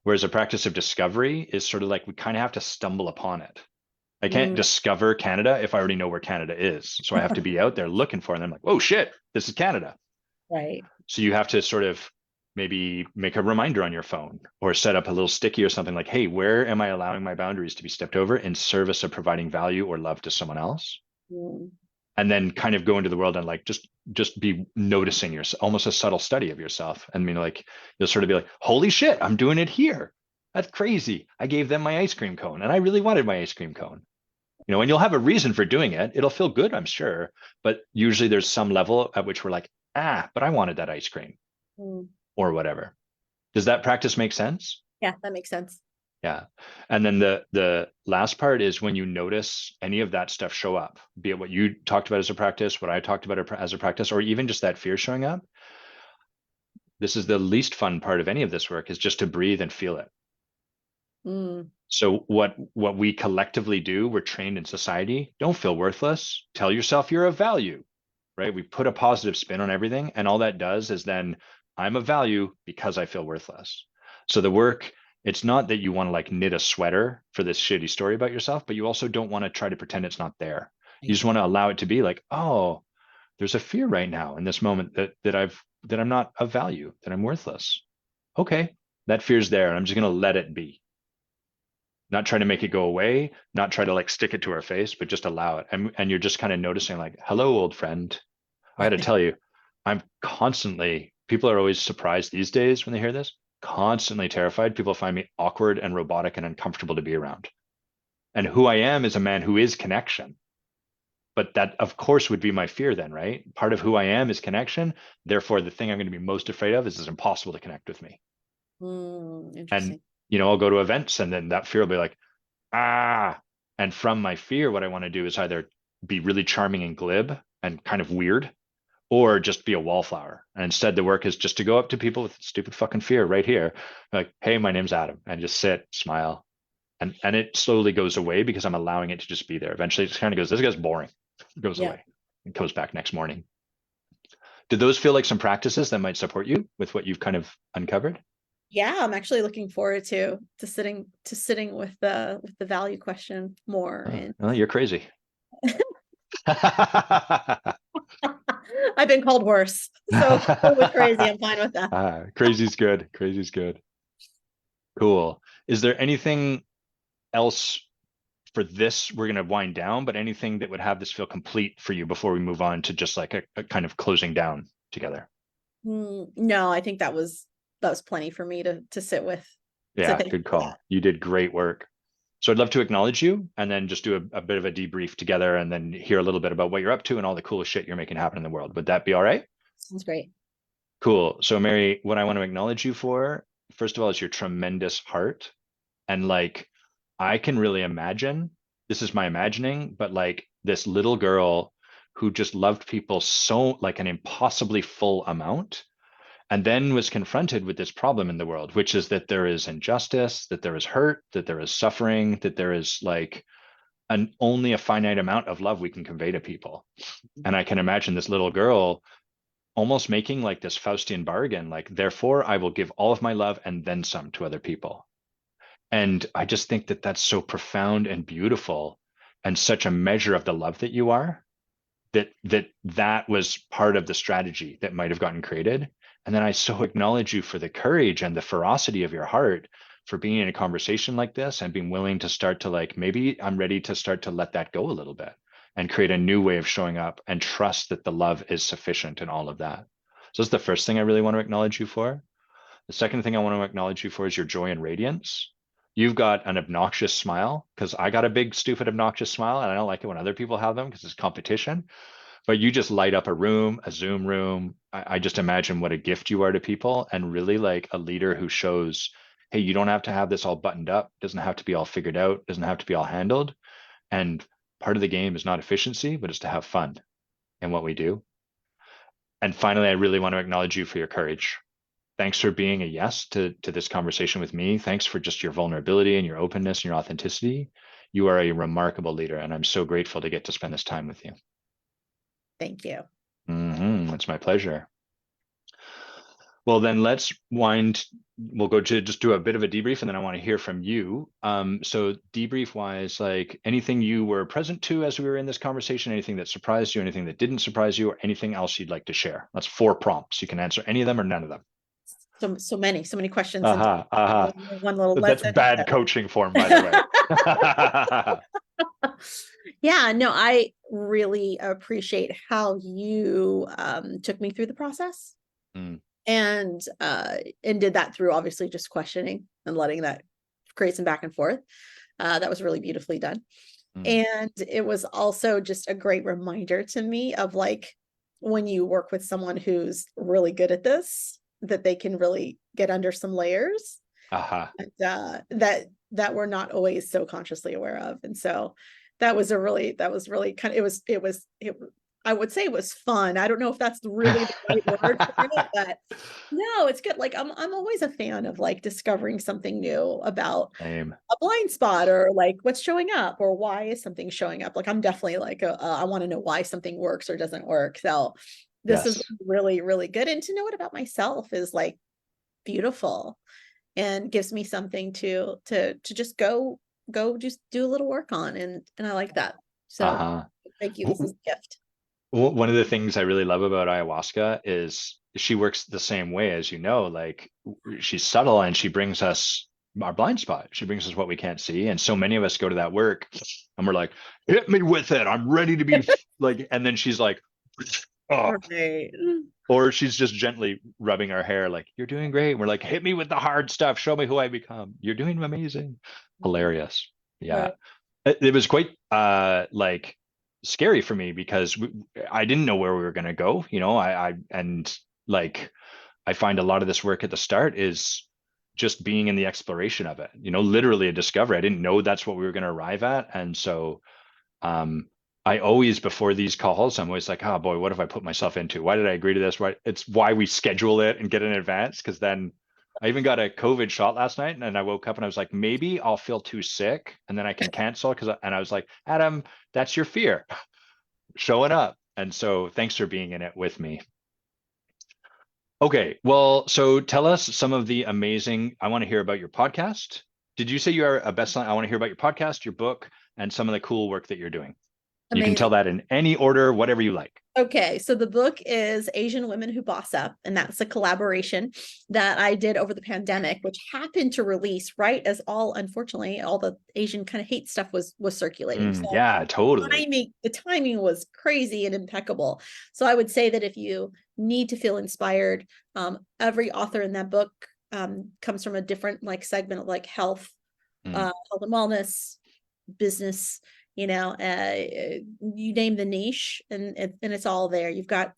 Whereas a practice of discovery is sort of like we kind of have to stumble upon it. I can't Mm, discover Canada if I already know where Canada is. So I have to be out there looking for it. And I'm like, oh shit, this is Canada. right. So you have to sort of maybe make a reminder on your phone or set up a little sticky or something like, hey, where am I allowing my boundaries to be stepped over in service of providing value or love to someone else? Mm, And then kind of go into the world and like just be noticing yourself, almost a subtle study of yourself. I mean, like you'll sort of be like, holy shit, I'm doing it here. That's crazy. I gave them my ice cream cone and I really wanted my ice cream cone. And you'll have a reason for doing it. It'll feel good, I'm sure. But usually there's some level at which we're like, but I wanted that ice cream mm. or whatever. Does that practice make sense? Yeah, that makes sense. Yeah. And then the last part is when you notice any of that stuff show up, be it what you talked about as a practice, what I talked about as a practice, or even just that fear showing up. This is the least fun part of any of this work is just to breathe and feel it. Mm, So what we collectively do, we're trained in society, don't feel worthless. Tell yourself you're of value, right? We put a positive spin on everything, and all that does is then I'm of value because I feel worthless. So the work, it's not that you want to like knit a sweater for this shitty story about yourself, but you also don't want to try to pretend it's not there. You just right. want to allow it to be like, oh, there's a fear right now in this moment that I'm not of value, that I'm worthless. Okay, that fear's there, and I'm just going to let it be. not try to make it go away, not try to like stick it to our face, but just allow it. And you're just kind of noticing like, hello, old friend. I got to tell you, I'm constantly, people are always surprised these days when they hear this, constantly terrified. People find me awkward and robotic and uncomfortable to be around. And who I am is a man who is connection. But that, of course, would be my fear then, right? Part of who I am is connection. Therefore, the thing I'm going to be most afraid of is it's impossible to connect with me. And, Interesting. I'll go to events and then that fear will be like, ah. And from my fear, what I want to do is either be really charming and glib and kind of weird, or just be a wallflower. And instead, the work is just to go up to people with stupid fucking fear right here, like, hey, my name's Adam, and just sit, smile. And it slowly goes away because I'm allowing it to just be there. Eventually, it just kind of goes, this guy's boring. It goes Yeah. away and comes back next morning. Did those feel like some practices that might support you with what you've kind of uncovered? Yeah, I'm actually looking forward to sitting with the value question more. And Oh, you're crazy. I've been called worse. So it was crazy. I'm fine with that. Crazy's good. Crazy's good. Cool. Is there anything else for this? We're going to wind down, but anything that would have this feel complete for you before we move on to just like a kind of closing down together? No, I think that was plenty for me to sit with. So Yeah, thank you good for that. call. You did great work. So I'd love to acknowledge you and then just do a bit of a debrief together and then hear a little bit about what you're up to and all the cool shit you're making happen in the world. Would that be all right? Sounds great. Cool. So Mary, what I want to acknowledge you for, first of all, is your tremendous heart. And like, I can really imagine, this is my imagining, but like this little girl who just loved people so like an impossibly full amount, and then was confronted with this problem in the world, which is that there is injustice, that there is hurt, that there is suffering, that there is like only a finite amount of love we can convey to people. And I can imagine this little girl almost making like this Faustian bargain, like, therefore, I will give all of my love and then some to other people. And I just think that that's so profound and beautiful and such a measure of the love that you are, that was part of the strategy that might have gotten created. And then I so acknowledge you for the courage and the ferocity of your heart for being in a conversation like this and being willing to start to like, maybe I'm ready to start to let that go a little bit and create a new way of showing up and trust that the love is sufficient in all of that. So that's the first thing I really want to acknowledge you for. The second thing I want to acknowledge you for is your joy and radiance. You've got an obnoxious smile, because I got a big, stupid, obnoxious smile, and I don't like it when other people have them because it's competition. But you just light up a room, a Zoom room. I just imagine what a gift you are to people, and really like a leader who shows, hey, you don't have to have this all buttoned up, doesn't have to be all figured out, doesn't have to be all handled. And part of the game is not efficiency, but it's to have fun in what we do. And finally, I really want to acknowledge you for your courage. Thanks for being a yes to this conversation with me. Thanks for just your vulnerability and your openness and your authenticity. You are a remarkable leader, and I'm so grateful to get to spend this time with you. Thank you. It's my pleasure. Well, then let's wind. We'll go to just do a bit of a debrief, and then I want to hear from you. So debrief wise, like anything you were present to as we were in this conversation, anything that surprised you, anything that didn't surprise you, or anything else you'd like to share. That's 4 prompts. You can answer any of them or none of them. So many questions into Aha, aha. one little That's bad coaching form, by the way. Yeah, no, I really appreciate how you took me through the process Mm, and did that through obviously just questioning and letting that create some back and forth. That was really beautifully done. mm. And it was also just a great reminder to me of like when you work with someone who's really good at this, that they can really get under some layers Aha. and, that we're not always so consciously aware of. And so that was really kind of, I would say it was fun. I don't know if that's really the right word for it, but no, it's good. Like I'm always a fan of like discovering something new about Same. a blind spot or like what's showing up or why is something showing up. Like I'm definitely like I want to know why something works or doesn't work. So this is Yes. really, really good. And to know it about myself is like beautiful and gives me something to just go just do a little work on. And I like that. So Uh-huh. thank you. This is a gift. One of the things I really love about ayahuasca is she works the same way, as you know, like she's subtle and she brings us our blind spot. She brings us what we can't see. And so many of us go to that work and we're like, hit me with it. I'm ready to be like, and then she's like, oh, Right. or she's just gently rubbing our hair like, you're doing great. We're like, hit me with the hard stuff. Show me who I become. You're doing amazing. Hilarious. Yeah. Right. It was quite like scary for me because I didn't know where we were going to go. And like, I find a lot of this work at the start is just being in the exploration of it, literally a discovery. I didn't know that's what we were going to arrive at. And so um, I always, before these calls, I'm always like, oh boy, what have I put myself into? Why did I agree to this? Why? It's why we schedule it and get in advance. Cause then I even got a COVID shot last night and I woke up and I was like, maybe I'll feel too sick and then I can cancel. And I was like, Adam, that's your fear showing up. And so thanks for being in it with me. Okay, well, so tell us some of the amazing, I want to hear about your podcast. Did you say you are a bestseller? I want to hear about your podcast, your book, and some of the cool work that you're doing. You can tell Amazing. that in any order, whatever you like. Okay, so the book is Asian Women Who Boss Up, and that's a collaboration that I did over the pandemic, which happened to release right as unfortunately, all the Asian kind of hate stuff was circulating. So Yeah, totally. the timing was crazy and impeccable. So I would say that if you need to feel inspired, every author in that book comes from a different like segment of like health, health and wellness, business, you name the niche and it's all there. You've got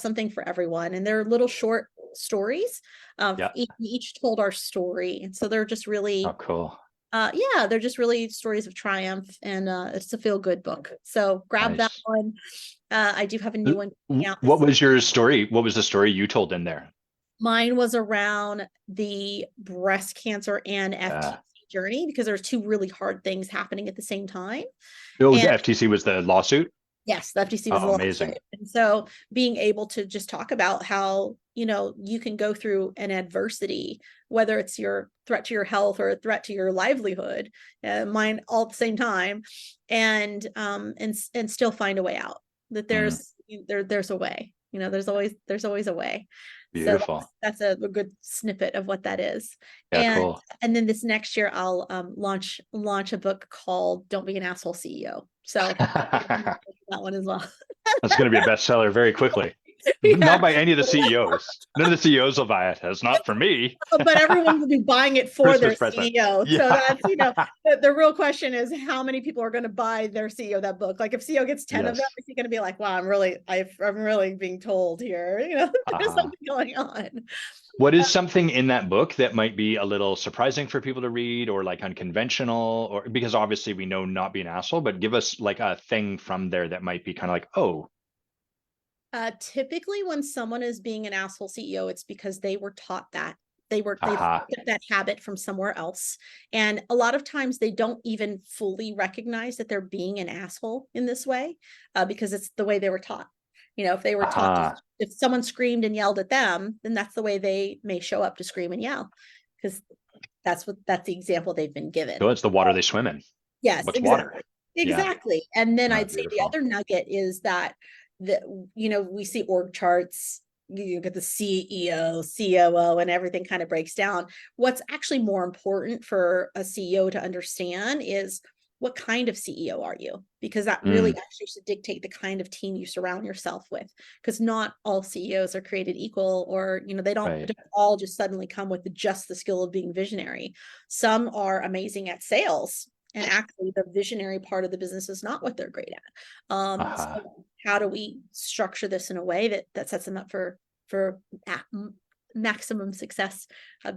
something for everyone, and they're little short stories. Yeah. We each told our story, and so they're just Oh, really cool. yeah, they're just really stories of triumph, and it's a feel good book, so grab that Nice. one. I do have a new one coming out. What was your story? What was the story you told in there? Mine was around the breast cancer and FTC journey, because there's two really hard things happening at the same time. Oh, the And FTC was the lawsuit? yes, the FTC was a Oh, lot. amazing. And so being able to just talk about how, you can go through an adversity, whether it's your threat to your health or a threat to your livelihood, mine all at the same time, and still find a way out. That there's a way, there's always a way. So Beautiful. that's a good snippet of what that is. Yeah, And cool. then this next year I'll launch a book called Don't Be an Asshole CEO. So that one as well. That's going to be a bestseller very quickly. Yeah. Not by any of the CEOs. None of the CEOs will buy it. It's not for me. But everyone will be buying it for Christmas their present. CEO. Yeah. So that's, the real question is how many people are going to buy their CEO that book? Like if CEO gets 10 of them, Yes. is he going to be like, wow, I'm really being told here, there's something going on. What is something in that book that might be a little surprising for people to read or like unconventional, or because obviously we know not be an asshole, but give us like a thing from there that might be kind of like, oh, Typically when someone is being an asshole CEO, it's because they were taught that. They aha. picked up that habit from somewhere else. And a lot of times they don't even fully recognize that they're being an asshole in this way, because it's the way they were taught. If they were taught, if someone screamed and yelled at them, then that's the way they may show up to scream and yell, because that's the example they've been given. So it's the water they swim in. Yes, What's exactly. water? Exactly. Yeah. And then I'd say the Beautiful. other nugget is that we see org charts, you get the CEO, COO, and everything kind of breaks down. What's actually more important for a CEO to understand is what kind of CEO are you? Because that really actually should dictate the kind of team you surround yourself with. Because not all CEOs are created equal, or they don't all just suddenly come with just the skill of being visionary. Some are amazing at sales, and actually the visionary part of the business is not what they're great at. So how do we structure this in a way that sets them up for maximum success,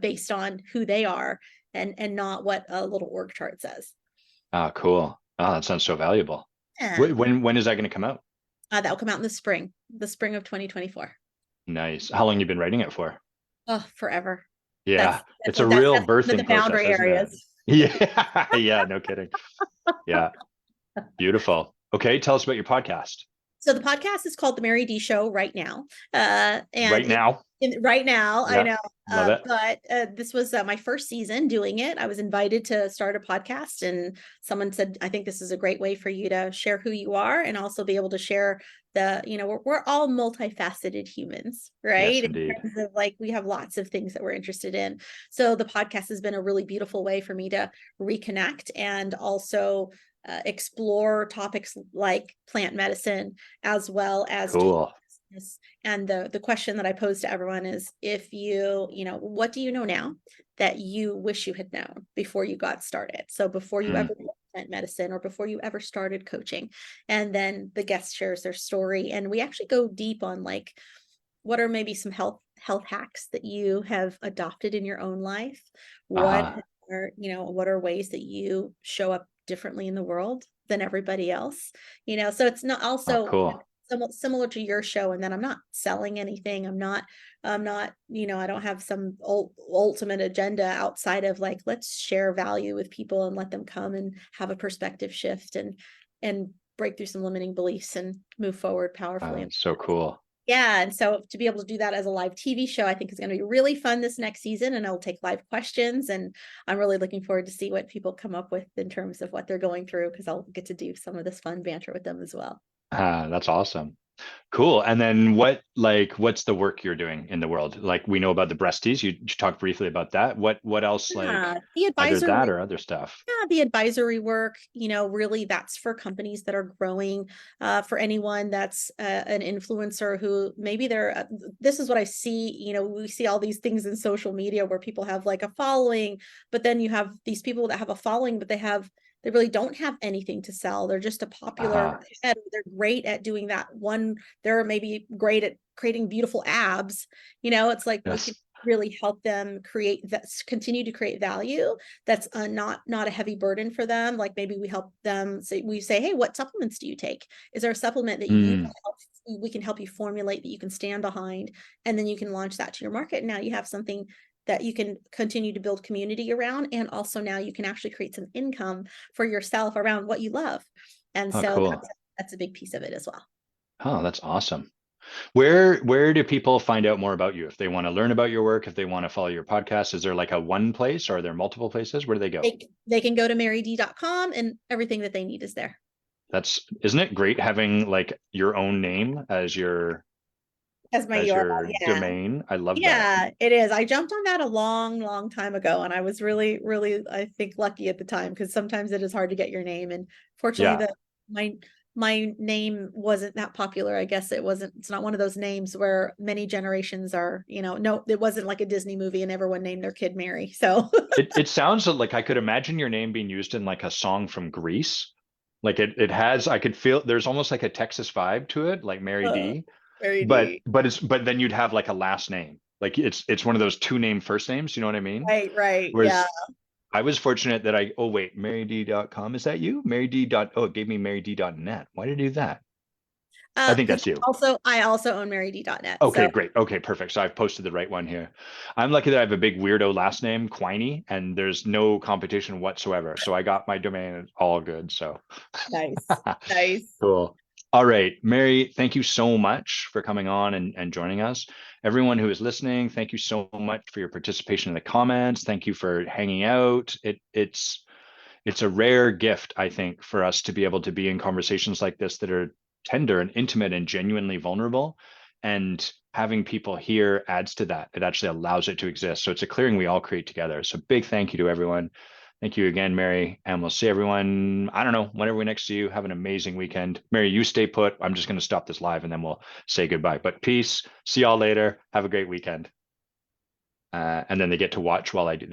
based on who they are, and not what a little org chart says. Oh, cool. Oh, that sounds so valuable. Yeah. When is that going to come out? That will come out in the spring of 2024. Nice. How long you been writing it for? Oh, forever. Yeah, it's a real birthing process, isn't it? Yeah, yeah, no kidding. Yeah, beautiful. Okay, tell us about your podcast. So the podcast is called The Mary Dee Show right now. And right now? right now, I Yeah, know. love it. But this was my first season doing it. I was invited to start a podcast, and someone said, I think this is a great way for you to share who you are and also be able to share we're all multifaceted humans, Yes, right? In indeed. terms of like, we have lots of things that we're interested in. So the podcast has been a really beautiful way for me to reconnect and also explore topics like plant medicine as well as Cool. business. And the question that I pose to everyone is, if what do you know now that you wish you had known before you got started? So before you ever did plant medicine or before you ever started coaching. And then the guest shares their story. And we actually go deep on like, what are maybe some health hacks that you have adopted in your own life? What Uh-huh. what are ways that you show up differently in the world than everybody else? So it's not Oh, also cool. somewhat similar to your show, and then I'm not selling anything. I'm not, I don't have some ultimate agenda outside of like, let's share value with people and let them come and have a perspective shift and break through some limiting beliefs and move forward powerfully. So cool. Yeah, and so to be able to do that as a live TV show, I think is going to be really fun this next season, and I'll take live questions, and I'm really looking forward to see what people come up with in terms of what they're going through, because I'll get to do some of this fun banter with them as well. That's awesome. Cool. And then what's the work you're doing in the world? Like we know about the breasties. You talked briefly about that. What else, Yeah, like the either that advisory or other stuff? Yeah, the advisory work, really that's for companies that are growing, for anyone that's an influencer who maybe this is what I see, we see all these things in social media where people have like a following, but then you have these people that have a following, but they really don't have anything to sell. They're just a popular Uh-huh. head. They're great at doing that one. They're maybe great at creating beautiful abs. It's like we can Yes. really help them continue to create value that's not a heavy burden for them. Like maybe we say, hey, what supplements do you take? Is there a supplement that Mm. we can help you formulate that you can stand behind, and then you can launch that to your market. Now you have something that you can continue to build community around, and also now you can actually create some income for yourself around what you love. And Oh, so cool. that's a big piece of it as well. Oh, that's awesome. Where do people find out more about you if they want to learn about your work, if they want to follow your podcast? Is there like a one place or are there multiple places? Where do they go? They can go to marydee.com, and everything that they need is there. Isn't it great having like your own name As my as URL. your Yeah. domain? I love that. Yeah, it is. I jumped on that a long, long time ago, and I was really, really, I think, lucky at the time, because sometimes it is hard to get your name. And fortunately, Yeah. my my name wasn't that popular. I guess it's not one of those names where many generations are, no, it wasn't like a Disney movie and everyone named their kid Mary. So It sounds like I could imagine your name being used in like a song from Greece. Like it has, I could feel there's almost like a Texas vibe to it, like Mary D. Mary But Dee. but then you'd have like a last name. Like it's one of those two name first names, you know what I mean? Right. Yeah. Whereas I was fortunate that oh wait, maryd.com, is that you? It gave me maryd.net. Why did it do that? I think Because that's you. I also own marydee.net. Okay, So great. Okay, perfect. So I've posted the right one here. I'm lucky that I have a big weirdo last name, Quiney, and there's no competition whatsoever. So I got my domain all good. So nice. Nice. cool. All right, Mary, thank you so much for coming on and joining us. Everyone who is listening, thank you so much for your participation in the comments. Thank you for hanging out. It's a rare gift, I think, for us to be able to be in conversations like this that are tender and intimate and genuinely vulnerable. And having people here adds to that. It actually allows it to exist. So it's a clearing we all create together. So big thank you to everyone. Thank you again, Mary. And we'll see everyone, I don't know, whenever we next see you. Have an amazing weekend. Mary, you stay put. I'm just going to stop this live and then we'll say goodbye. But peace. See y'all later. Have a great weekend. And then they get to watch while I do.